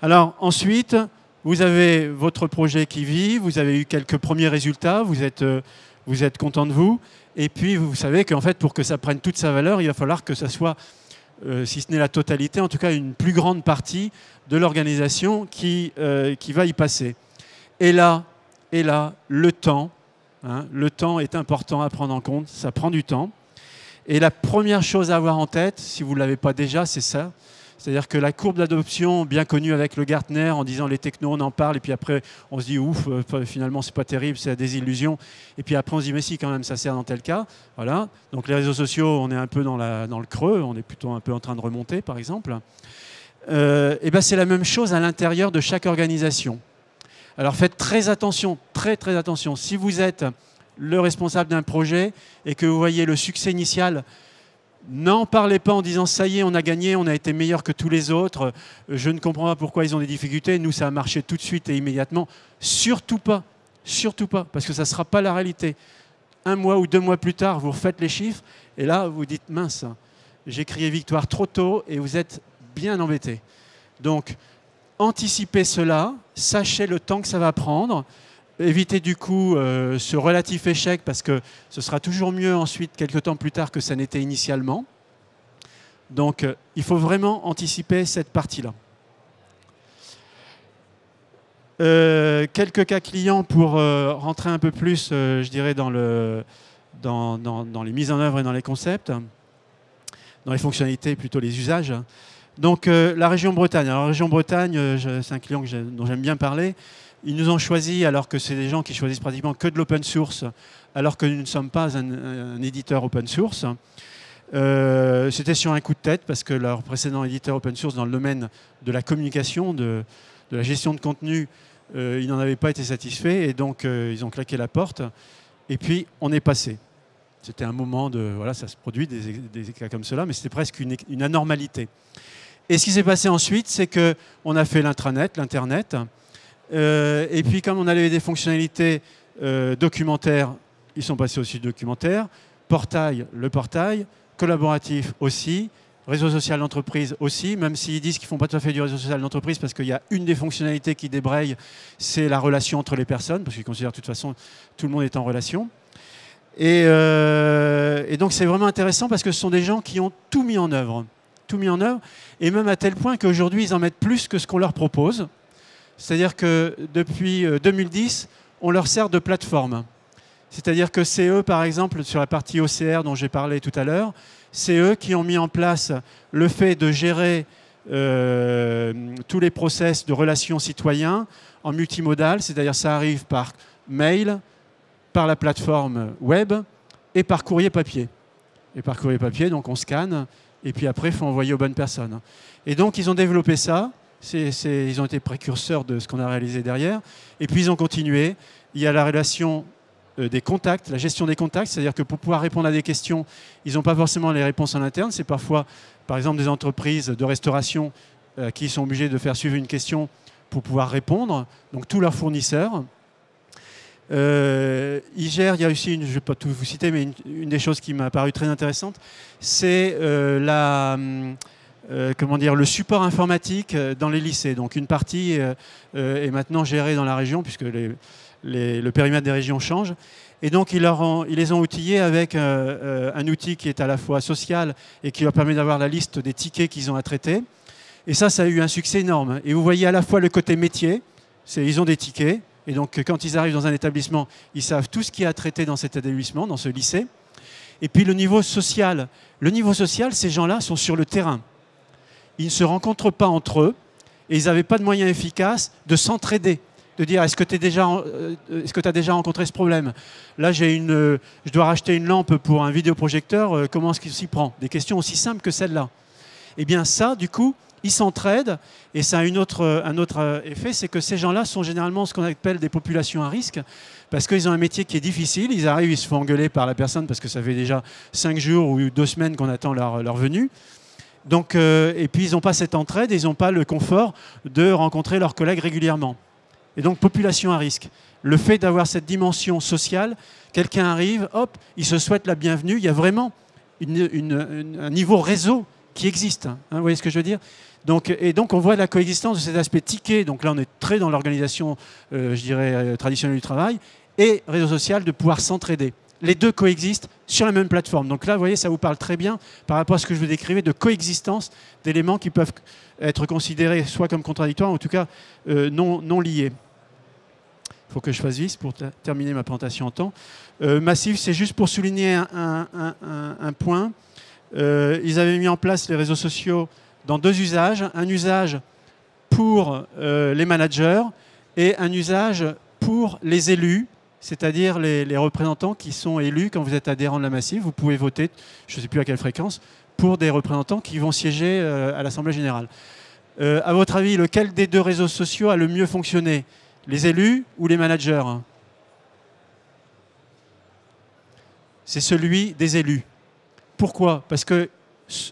S1: Alors, ensuite, vous avez votre projet qui vit, vous avez eu quelques premiers résultats, vous êtes content de vous, et puis vous savez qu'en fait, pour que ça prenne toute sa valeur, il va falloir que ça soit, si ce n'est la totalité, en tout cas une plus grande partie de l'organisation qui va y passer. Et là, le temps est important à prendre en compte, ça prend du temps. Et la première chose à avoir en tête, si vous ne l'avez pas déjà, c'est ça. C'est-à-dire que la courbe d'adoption, bien connue avec le Gartner, en disant les technos, on en parle, et puis après, on se dit, ouf, finalement, c'est pas terrible, c'est des illusions. Et puis après, on se dit, mais si, quand même, ça sert dans tel cas. Voilà. Donc les réseaux sociaux, on est un peu dans le creux, on est plutôt un peu en train de remonter, par exemple. Et ben, c'est la même chose à l'intérieur de chaque organisation. Alors faites très attention, très très attention. Si vous êtes le responsable d'un projet et que vous voyez le succès initial, n'en parlez pas en disant ça y est, on a gagné, on a été meilleur que tous les autres, je ne comprends pas pourquoi ils ont des difficultés, nous ça a marché tout de suite et immédiatement. Surtout pas, parce que ça ne sera pas la réalité. 1 mois ou 2 mois plus tard, vous refaites les chiffres et là vous dites mince, j'ai crié victoire trop tôt et vous êtes bien embêté. Donc, anticipez cela, sachez le temps que ça va prendre, évitez du coup ce relatif échec parce que ce sera toujours mieux ensuite, quelques temps plus tard, que ça n'était initialement. Donc, il faut vraiment anticiper cette partie-là. Quelques cas clients pour rentrer un peu plus, je dirais, dans les mises en œuvre et dans les concepts, dans les fonctionnalités, plutôt les usages. Donc, la région Bretagne. Alors, la région Bretagne, c'est un client dont j'aime bien parler. Ils nous ont choisi, alors que c'est des gens qui choisissent pratiquement que de l'open source, alors que nous ne sommes pas un éditeur open source. C'était sur un coup de tête, parce que leur précédent éditeur open source dans le domaine de la communication, de la gestion de contenu, ils n'en avaient pas été satisfaits, et donc ils ont claqué la porte. Et puis, on est passé. C'était un moment de... Voilà, ça se produit, des cas comme cela, mais c'était presque une anormalité. Et ce qui s'est passé ensuite, c'est qu'on a fait l'intranet, l'Internet. Et puis, comme on avait des fonctionnalités documentaires, ils sont passés aussi documentaire. Portail, le portail. Collaboratif aussi. Réseau social d'entreprise aussi, même s'ils disent qu'ils ne font pas tout à fait du réseau social d'entreprise, parce qu'il y a une des fonctionnalités qui débraye, c'est la relation entre les personnes, parce qu'ils considèrent de toute façon tout le monde est en relation. Et donc c'est vraiment intéressant parce que ce sont des gens qui ont tout mis en œuvre. Tout mis en œuvre, et même à tel point qu'aujourd'hui ils en mettent plus que ce qu'on leur propose. C'est-à-dire que depuis 2010, on leur sert de plateforme. C'est-à-dire que c'est eux, par exemple, sur la partie OCR dont j'ai parlé tout à l'heure, c'est eux qui ont mis en place le fait de gérer tous les process de relations citoyens en multimodal, c'est-à-dire ça arrive par mail, par la plateforme web et par courrier papier. Et par courrier papier, donc on scanne et puis après, il faut envoyer aux bonnes personnes. Et donc, ils ont développé ça. Ils ont été précurseurs de ce qu'on a réalisé derrière. Et puis, ils ont continué. Il y a la relation des contacts, la gestion des contacts, c'est-à-dire que pour pouvoir répondre à des questions, ils n'ont pas forcément les réponses en interne. C'est parfois, par exemple, des entreprises de restauration qui sont obligées de faire suivre une question pour pouvoir répondre. Donc, tous leurs fournisseurs. Ils gèrent, il y a aussi, je ne vais pas tout vous citer, mais une des choses qui m'a paru très intéressante, c'est comment dire, le support informatique dans les lycées. Donc une partie est maintenant gérée dans la région, puisque le périmètre des régions change. Et donc ils les ont outillés avec un outil qui est à la fois social et qui leur permet d'avoir la liste des tickets qu'ils ont à traiter. Et ça a eu un succès énorme. Et vous voyez à la fois le côté métier, ils ont des tickets. Et donc, quand ils arrivent dans un établissement, ils savent tout ce qu'il y a à traiter dans cet établissement, dans ce lycée. Et puis, le niveau social. Le niveau social, ces gens-là sont sur le terrain. Ils ne se rencontrent pas entre eux et ils n'avaient pas de moyens efficaces de s'entraider, de dire est-ce que tu as déjà rencontré ce problème? Là, je dois racheter une lampe pour un vidéoprojecteur, comment est-ce qu'il s'y prend? Des questions aussi simples que celle-là. Eh bien, ça, du coup, ils s'entraident, et ça a un autre effet, c'est que ces gens-là sont généralement ce qu'on appelle des populations à risque, parce qu'ils ont un métier qui est difficile, ils arrivent, ils se font engueuler par la personne, parce que ça fait déjà 5 jours ou 2 semaines qu'on attend leur venue. Donc, et puis ils n'ont pas cette entraide, et ils n'ont pas le confort de rencontrer leurs collègues régulièrement. Et donc, population à risque. Le fait d'avoir cette dimension sociale, quelqu'un arrive, hop, il se souhaite la bienvenue, il y a vraiment un niveau réseau qui existe. Hein, vous voyez ce que je veux dire? Et donc, on voit la coexistence de cet aspect ticket. Donc là, on est très dans l'organisation, je dirais, traditionnelle du travail, et réseau social, de pouvoir s'entraider. Les deux coexistent sur la même plateforme. Donc là, vous voyez, ça vous parle très bien par rapport à ce que je vous décrivais de coexistence d'éléments qui peuvent être considérés soit comme contradictoires, ou en tout cas non liés. Il faut que je fasse vite pour terminer ma présentation en temps. Massif, c'est juste pour souligner un point. Ils avaient mis en place les réseaux sociaux dans 2 usages. Un usage pour les managers et un usage pour les élus, c'est-à-dire les représentants qui sont élus. Quand vous êtes adhérent de la Massif, vous pouvez voter, je ne sais plus à quelle fréquence, pour des représentants qui vont siéger à l'Assemblée générale. À votre avis, lequel des 2 réseaux sociaux a le mieux fonctionné? Les élus ou les managers? C'est celui des élus. Pourquoi? Parce que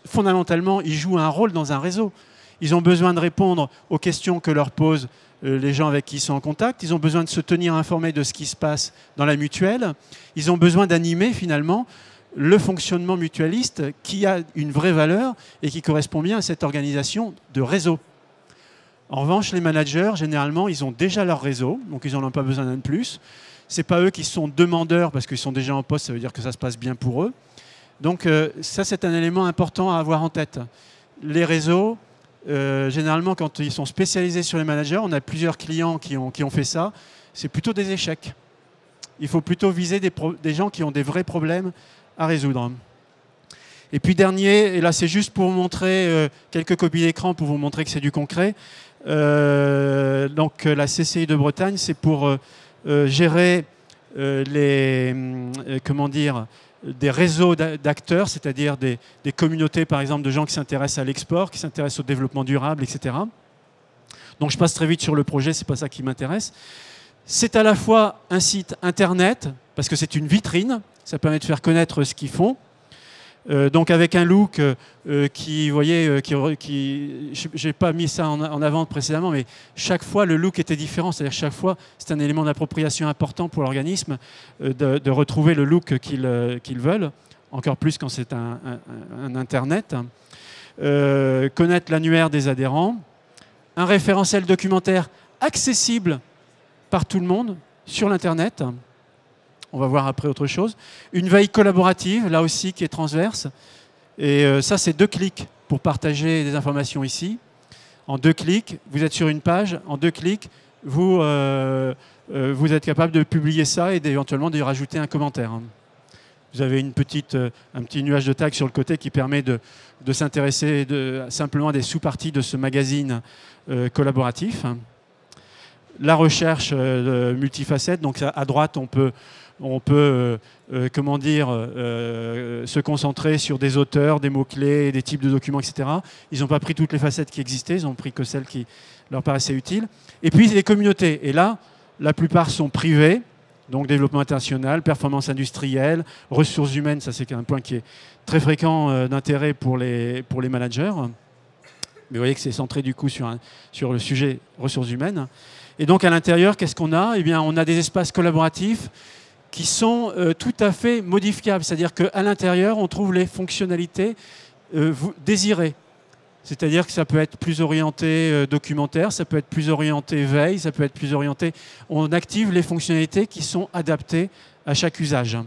S1: fondamentalement, ils jouent un rôle dans un réseau. Ils ont besoin de répondre aux questions que leur posent les gens avec qui ils sont en contact. Ils ont besoin de se tenir informés de ce qui se passe dans la mutuelle. Ils ont besoin d'animer finalement le fonctionnement mutualiste qui a une vraie valeur et qui correspond bien à cette organisation de réseau. En revanche, les managers, généralement, ils ont déjà leur réseau, donc ils n'en ont pas besoin d'un de plus. Ce n'est pas eux qui sont demandeurs parce qu'ils sont déjà en poste, ça veut dire que ça se passe bien pour eux. Donc ça, c'est un élément important à avoir en tête. Les réseaux, généralement, quand ils sont spécialisés sur les managers, on a plusieurs clients qui ont fait ça, c'est plutôt des échecs. Il faut plutôt viser des gens qui ont des vrais problèmes à résoudre. Et puis dernier, et là c'est juste pour vous montrer quelques copies d'écran pour vous montrer que c'est du concret. Donc la CCI de Bretagne, c'est pour gérer comment dire, des réseaux d'acteurs, c'est-à-dire des communautés par exemple de gens qui s'intéressent à l'export, qui s'intéressent au développement durable, etc. Donc je passe très vite sur le projet, c'est pas ça qui m'intéresse. C'est à la fois un site internet, parce que c'est une vitrine, ça permet de faire connaître ce qu'ils font. Donc avec un look qui, vous voyez, j'ai pas mis ça en avant précédemment, mais chaque fois le look était différent, c'est-à-dire chaque fois c'est un élément d'appropriation important pour l'organisme de retrouver le look qu'ils veulent, encore plus quand c'est un internet. Connaître l'annuaire des adhérents, un référentiel documentaire accessible par tout le monde sur l'internet. On va voir après autre chose. Une veille collaborative, là aussi, qui est transverse. Et ça, c'est 2 clics pour partager des informations ici. En 2 clics, vous êtes sur une page. En 2 clics, vous êtes capable de publier ça et éventuellement de rajouter un commentaire. Vous avez un petit nuage de tags sur le côté qui permet de s'intéresser simplement à des sous-parties de ce magazine collaboratif. La recherche multifacette. Donc à droite, on peut comment dire, se concentrer sur des auteurs, des mots-clés, des types de documents, etc. Ils n'ont pas pris toutes les facettes qui existaient, ils ont pris que celles qui leur paraissaient utiles. Et puis les communautés. Et là, la plupart sont privées, donc développement international, performance industrielle, ressources humaines, ça c'est un point qui est très fréquent d'intérêt pour les managers. Mais vous voyez que c'est centré du coup sur le sujet ressources humaines. Et donc à l'intérieur, qu'est-ce qu'on a ? Eh bien, on a des espaces collaboratifs qui sont tout à fait modifiables. C'est-à-dire qu'à l'intérieur, on trouve les fonctionnalités désirées. C'est-à-dire que ça peut être plus orienté documentaire, ça peut être plus orienté veille, ça peut être plus orienté... On active les fonctionnalités qui sont adaptées à chaque usage.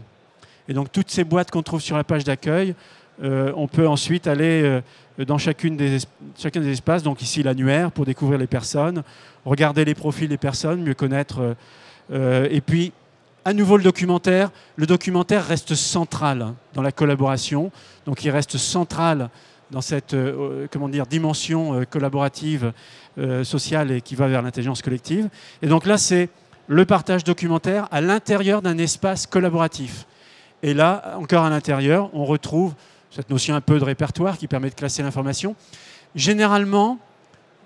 S1: Et donc toutes ces boîtes qu'on trouve sur la page d'accueil, on peut ensuite aller dans chacun des espaces. Donc ici l'annuaire pour découvrir les personnes, regarder les profils des personnes, mieux connaître. Et puis à nouveau le documentaire. Le documentaire reste central dans la collaboration. Donc il reste central dans cette comment dire, dimension collaborative, sociale et qui va vers l'intelligence collective. Et donc là, c'est le partage documentaire à l'intérieur d'un espace collaboratif. Et là, encore à l'intérieur, on retrouve cette notion un peu de répertoire qui permet de classer l'information. Généralement,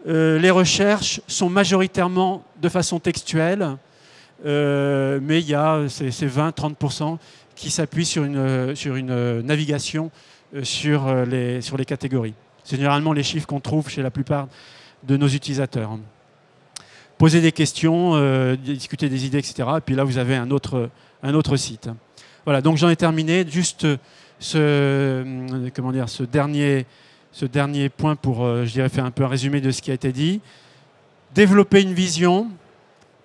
S1: les recherches sont majoritairement de façon textuelle, mais il y a ces 20-30% qui s'appuient sur une navigation sur les catégories. C'est généralement les chiffres qu'on trouve chez la plupart de nos utilisateurs. Poser des questions, discuter des idées, etc. Et puis là, vous avez un autre site. Voilà, donc j'en ai terminé. Juste ce dernier point pour, je dirais, faire un peu un résumé de ce qui a été dit. Développer une vision.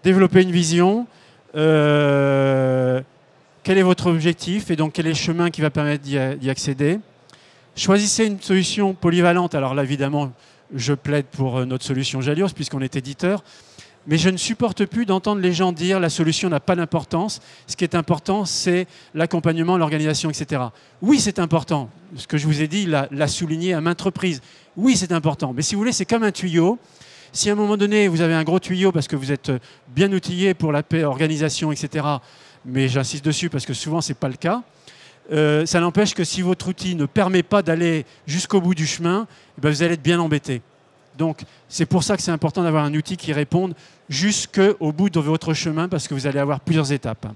S1: Quel est votre objectif et donc quel est le chemin qui va permettre d'y accéder. Choisissez une solution polyvalente. Alors là, évidemment, je plaide pour notre solution Jalios puisqu'on est éditeur. Mais je ne supporte plus d'entendre les gens dire la solution n'a pas d'importance. Ce qui est important, c'est l'accompagnement, l'organisation, etc. Oui, c'est important. Ce que je vous ai dit, l'a souligné à maintes reprises. Oui, c'est important. Mais si vous voulez, c'est comme un tuyau. Si à un moment donné, vous avez un gros tuyau parce que vous êtes bien outillé pour la paix, organisation, etc., mais j'insiste dessus parce que souvent, ce n'est pas le cas, ça n'empêche que si votre outil ne permet pas d'aller jusqu'au bout du chemin, eh bien, vous allez être bien embêté. Donc, c'est pour ça que c'est important d'avoir un outil qui réponde jusqu'au bout de votre chemin parce que vous allez avoir plusieurs étapes.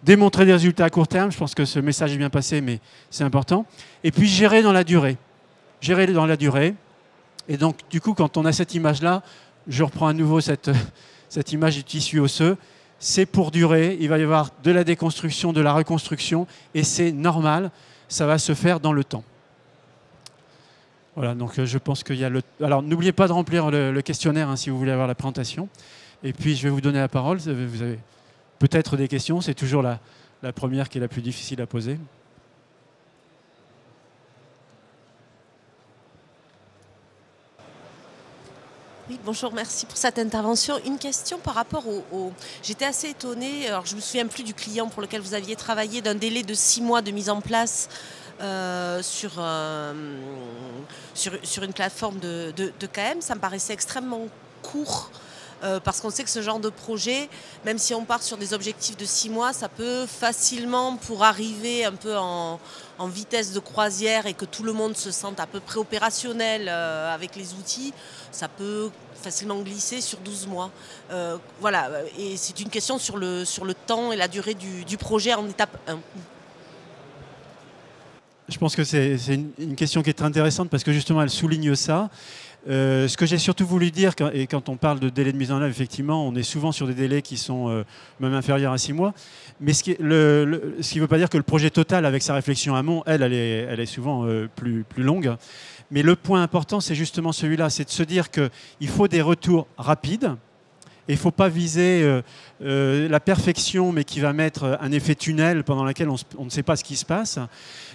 S1: Démontrer des résultats à court terme, je pense que ce message est bien passé, mais c'est important. Et puis, gérer dans la durée. Gérer dans la durée. Et donc, du coup, quand on a cette image-là, je reprends à nouveau cette image du tissu osseux. C'est pour durer. Il va y avoir de la déconstruction, de la reconstruction. Et c'est normal. Ça va se faire dans le temps. Voilà, donc je pense qu'il y a le... Alors n'oubliez pas de remplir le questionnaire hein, si vous voulez avoir la présentation. Et puis je vais vous donner la parole. Vous avez peut-être des questions, c'est toujours la première qui est la plus difficile à poser.
S2: Oui, bonjour, merci pour cette intervention. Une question par rapport au... J'étais assez étonnée, alors je ne me souviens plus du client pour lequel vous aviez travaillé, d'un délai de 6 mois de mise en place sur une plateforme de KM. Ça me paraissait extrêmement court. Parce qu'on sait que ce genre de projet, même si on part sur des objectifs de 6 mois, ça peut facilement, pour arriver un peu en vitesse de croisière et que tout le monde se sente à peu près opérationnel avec les outils, ça peut facilement glisser sur 12 mois. Voilà, et c'est une question sur le temps et la durée du projet en étape 1.
S1: Je pense que c'est une question qui est très intéressante parce que justement elle souligne ça. Ce que j'ai surtout voulu dire, et quand on parle de délai de mise en œuvre, effectivement, on est souvent sur des délais qui sont même inférieurs à 6 mois. Mais ce qui ne veut pas dire que le projet total, avec sa réflexion amont, elle est souvent plus longue. Mais le point important, c'est justement celui-là, c'est de se dire qu'il faut des retours rapides. Et il ne faut pas viser la perfection, mais qui va mettre un effet tunnel pendant lequel on ne sait pas ce qui se passe.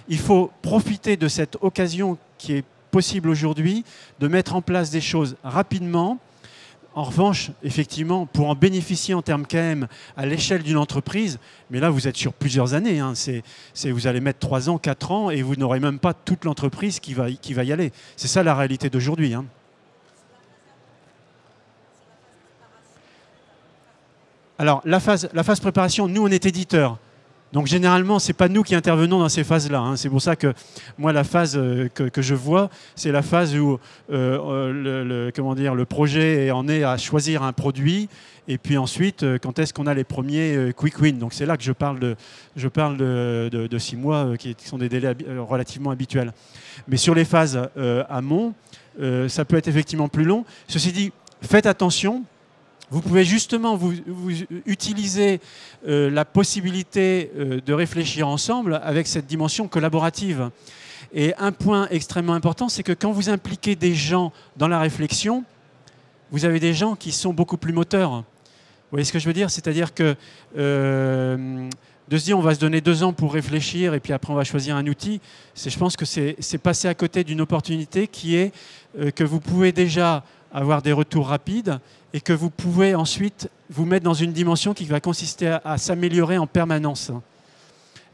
S1: Il faut profiter de cette occasion qui est possible aujourd'hui de mettre en place des choses rapidement. En revanche, effectivement, pour en bénéficier en termes KM à l'échelle d'une entreprise, mais là vous êtes sur plusieurs années, hein, vous allez mettre 3 ans, 4 ans et vous n'aurez même pas toute l'entreprise qui va y aller. C'est ça la réalité d'aujourd'hui. Hein. Alors la phase préparation, nous on est éditeur. Donc généralement, ce n'est pas nous qui intervenons dans ces phases-là. Hein. C'est pour ça que moi, la phase que je vois, c'est la phase où le projet en est à choisir un produit. Et puis ensuite, quand est-ce qu'on a les premiers quick wins. Donc c'est là que je parle de 6 mois, qui sont des délais relativement habituels. Mais sur les phases amont, ça peut être effectivement plus long. Ceci dit, faites attention. Vous pouvez justement vous utiliser la possibilité de réfléchir ensemble avec cette dimension collaborative. Et un point extrêmement important, c'est que quand vous impliquez des gens dans la réflexion, vous avez des gens qui sont beaucoup plus moteurs. Vous voyez ce que je veux dire? C'est-à-dire que de se dire on va se donner 2 ans pour réfléchir et puis après on va choisir un outil, je pense que c'est passer à côté d'une opportunité qui est que vous pouvez déjà avoir des retours rapides et que vous pouvez ensuite vous mettre dans une dimension qui va consister à s'améliorer en permanence.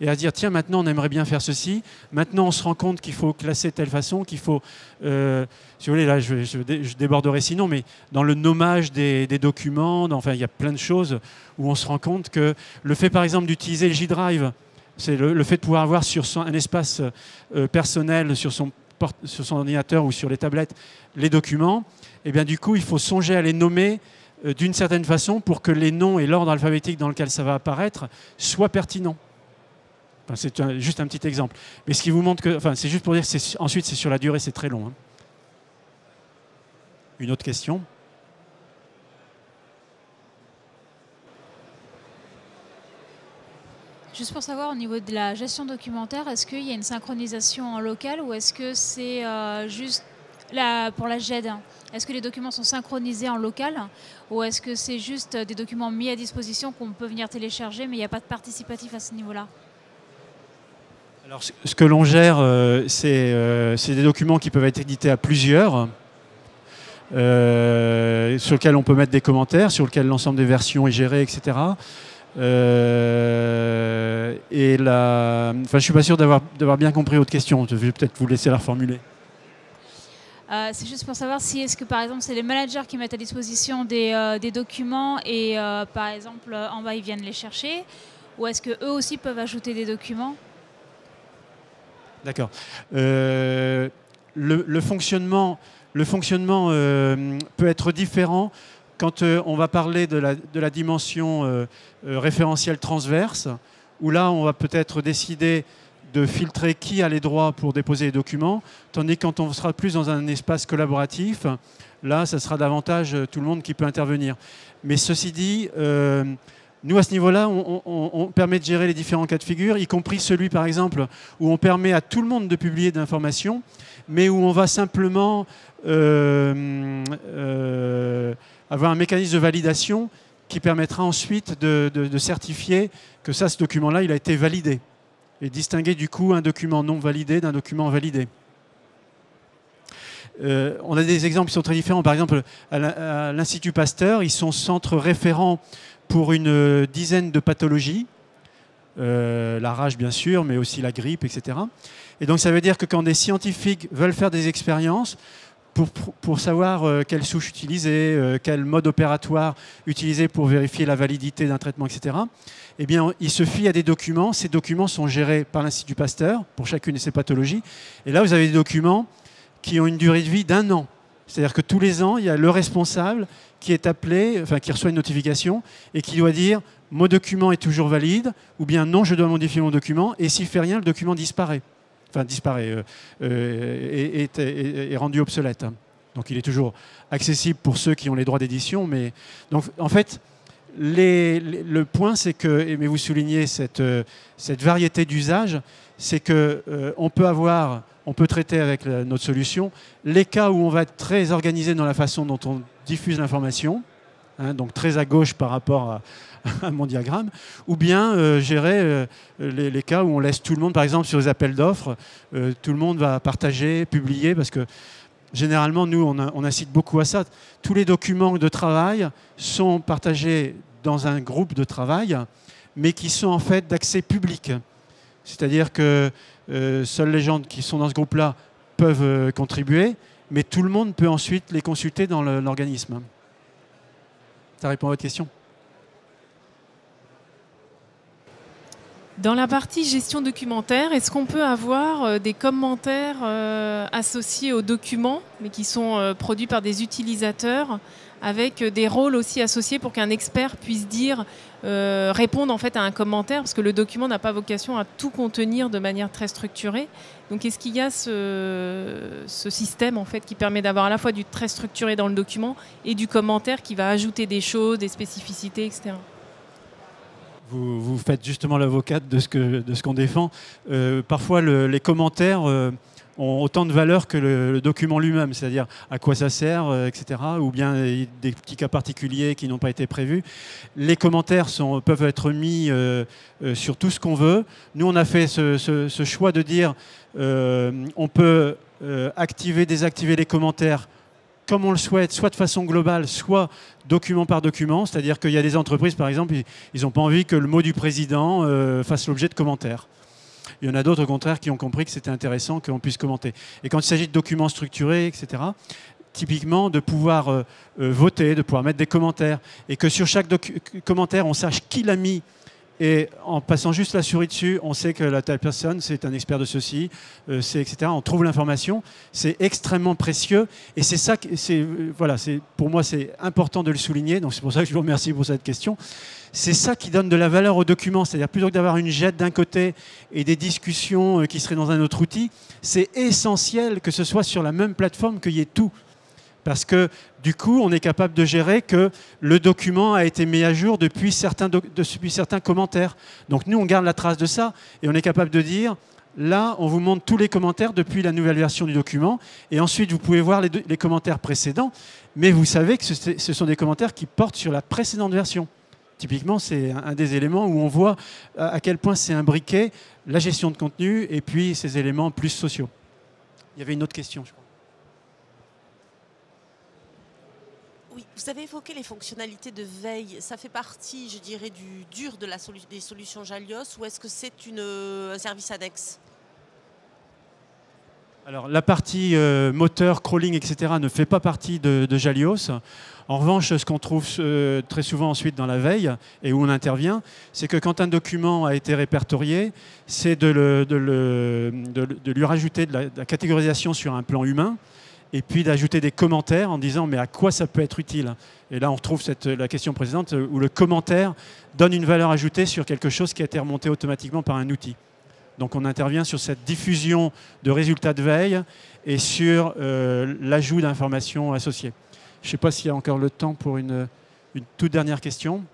S1: Et à dire, tiens, maintenant on aimerait bien faire ceci, maintenant on se rend compte qu'il faut classer de telle façon, qu'il faut, si vous voulez, là je déborderai sinon, mais dans le nommage des documents, enfin il y a plein de choses où on se rend compte que le fait par exemple d'utiliser le G-Drive, c'est le fait de pouvoir avoir sur un espace personnel, sur son ordinateur ou sur les tablettes, les documents, et bien du coup il faut songer à les nommer d'une certaine façon pour que les noms et l'ordre alphabétique dans lequel ça va apparaître soient pertinents. Enfin, c'est juste un petit exemple. Mais ce qui vous montre que, enfin, c'est juste pour dire que ensuite c'est sur la durée, c'est très long. Hein. Une autre question?
S3: Juste pour savoir, au niveau de la gestion documentaire, est-ce qu'il y a une synchronisation en local ou est-ce que c'est juste pour la GED? Est-ce que les documents sont synchronisés en local ou est-ce que c'est juste des documents mis à disposition qu'on peut venir télécharger mais il n'y a pas de participatif à ce niveau-là?
S1: Alors, ce que l'on gère, c'est des documents qui peuvent être édités à plusieurs, sur lesquels on peut mettre des commentaires, sur lesquels l'ensemble des versions est géré, etc. Enfin, je ne suis pas sûr d'avoir bien compris votre question. Je vais peut-être vous laisser la reformuler.
S3: C'est juste pour savoir si est-ce que par exemple c'est les managers qui mettent à disposition des documents et par exemple en bas ils viennent les chercher ou est-ce qu'eux aussi peuvent ajouter des documents?
S1: D'accord. Le fonctionnement peut être différent quand on va parler de la dimension référentielle transverse, où là on va peut-être décider de filtrer qui a les droits pour déposer les documents, tandis que quand on sera plus dans un espace collaboratif, là ça sera davantage tout le monde qui peut intervenir. Mais ceci dit, Nous, à ce niveau-là, on permet de gérer les différents cas de figure, y compris celui, par exemple, où on permet à tout le monde de publier de l'information, mais où on va simplement avoir un mécanisme de validation qui permettra ensuite de certifier que ça, ce document-là, il a été validé. Et distinguer du coup un document non validé d'un document validé. On a des exemples qui sont très différents. Par exemple, à l'Institut Pasteur, ils sont centre référent pour une dizaine de pathologies. La rage, bien sûr, mais aussi la grippe, etc. Et donc, ça veut dire que quand des scientifiques veulent faire des expériences pour savoir quelle souche utiliser, quel mode opératoire utiliser pour vérifier la validité d'un traitement, etc., eh bien, il se fie à des documents. Ces documents sont gérés par l'Institut Pasteur pour chacune de ces pathologies. Et là, vous avez des documents qui ont une durée de vie d'1 an. C'est-à-dire que tous les ans, il y a le responsable qui est appelé, enfin qui reçoit une notification et qui doit dire « mon document est toujours valide » ou bien « non, je dois modifier mon document » et s'il ne fait rien, le document disparaît. Enfin, disparaît, est rendu obsolète. Donc il est toujours accessible pour ceux qui ont les droits d'édition. Mais donc, en fait, le point, c'est que, mais vous soulignez cette variété d'usages, c'est qu'on peut traiter avec notre solution les cas où on va être très organisé dans la façon dont on diffuse l'information, hein, donc très à gauche par rapport à mon diagramme, ou bien gérer les cas où on laisse tout le monde, par exemple sur les appels d'offres, tout le monde va partager, publier, parce que généralement, nous, on incite beaucoup à ça. Tous les documents de travail sont partagés dans un groupe de travail, mais qui sont en fait d'accès public. C'est-à-dire que seuls les gens qui sont dans ce groupe-là peuvent contribuer, mais tout le monde peut ensuite les consulter dans l'organisme. Ça répond à votre question ?
S4: Dans la partie gestion documentaire, est-ce qu'on peut avoir des commentaires associés aux documents, mais qui sont produits par des utilisateurs, avec des rôles aussi associés pour qu'un expert puisse répondre en fait à un commentaire, parce que le document n'a pas vocation à tout contenir de manière très structurée. Donc est-ce qu'il y a ce système en fait qui permet d'avoir à la fois du très structuré dans le document et du commentaire qui va ajouter des choses, des spécificités, etc.
S1: Vous faites justement l'avocate de ce qu'on défend. Parfois, les commentaires ont autant de valeur que le document lui-même, c'est-à-dire à quoi ça sert, etc., ou bien des petits cas particuliers qui n'ont pas été prévus. Les commentaires peuvent être mis sur tout ce qu'on veut. Nous, on a fait ce choix de dire on peut activer, désactiver les commentaires comme on le souhaite, soit de façon globale, soit document par document. C'est-à-dire qu'il y a des entreprises, par exemple, ils n'ont pas envie que le mot du président fasse l'objet de commentaires. Il y en a d'autres, au contraire, qui ont compris que c'était intéressant qu'on puisse commenter. Et quand il s'agit de documents structurés, etc., typiquement, de pouvoir voter, de pouvoir mettre des commentaires, et que sur chaque commentaire, on sache qui l'a mis. Et en passant juste la souris dessus, on sait que la telle personne, c'est un expert de ceci, etc. On trouve l'information. C'est extrêmement précieux. Et c'est ça, voilà, pour moi, c'est important de le souligner. Donc c'est pour ça que je vous remercie pour cette question. C'est ça qui donne de la valeur au document. C'est-à-dire, plutôt que d'avoir une jette d'un côté et des discussions qui seraient dans un autre outil, c'est essentiel que ce soit sur la même plateforme, qu'il y ait tout. Parce que du coup, on est capable de gérer que le document a été mis à jour depuis certains commentaires. Donc nous, on garde la trace de ça et on est capable de dire, là, on vous montre tous les commentaires depuis la nouvelle version du document. Et ensuite, vous pouvez voir les commentaires précédents. Mais vous savez que ce sont des commentaires qui portent sur la précédente version. Typiquement, c'est un des éléments où on voit à quel point c'est imbriqué la gestion de contenu et puis ces éléments plus sociaux. Il y avait une autre question, je crois.
S2: Oui, vous avez évoqué les fonctionnalités de veille. Ça fait partie, je dirais, du dur des solutions Jalios, ou est-ce que c'est un service annexe ?
S1: Alors, la partie moteur, crawling, etc. ne fait pas partie de Jalios. En revanche, ce qu'on trouve très souvent ensuite dans la veille, et où on intervient, c'est que quand un document a été répertorié, c'est de lui rajouter de la catégorisation sur un plan humain, et puis d'ajouter des commentaires en disant mais à quoi ça peut être utile. Et là on retrouve la question précédente où le commentaire donne une valeur ajoutée sur quelque chose qui a été remonté automatiquement par un outil. Donc on intervient sur cette diffusion de résultats de veille et sur l'ajout d'informations associées. Je ne sais pas s'il y a encore le temps pour une toute dernière question.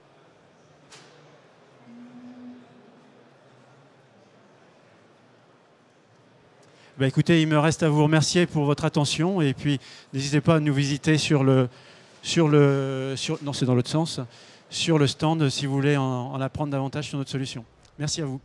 S1: Bah, écoutez, il me reste à vous remercier pour votre attention et puis n'hésitez pas à nous visiter non, c'est dans l'autre sens, sur le stand si vous voulez en apprendre davantage sur notre solution. Merci à vous.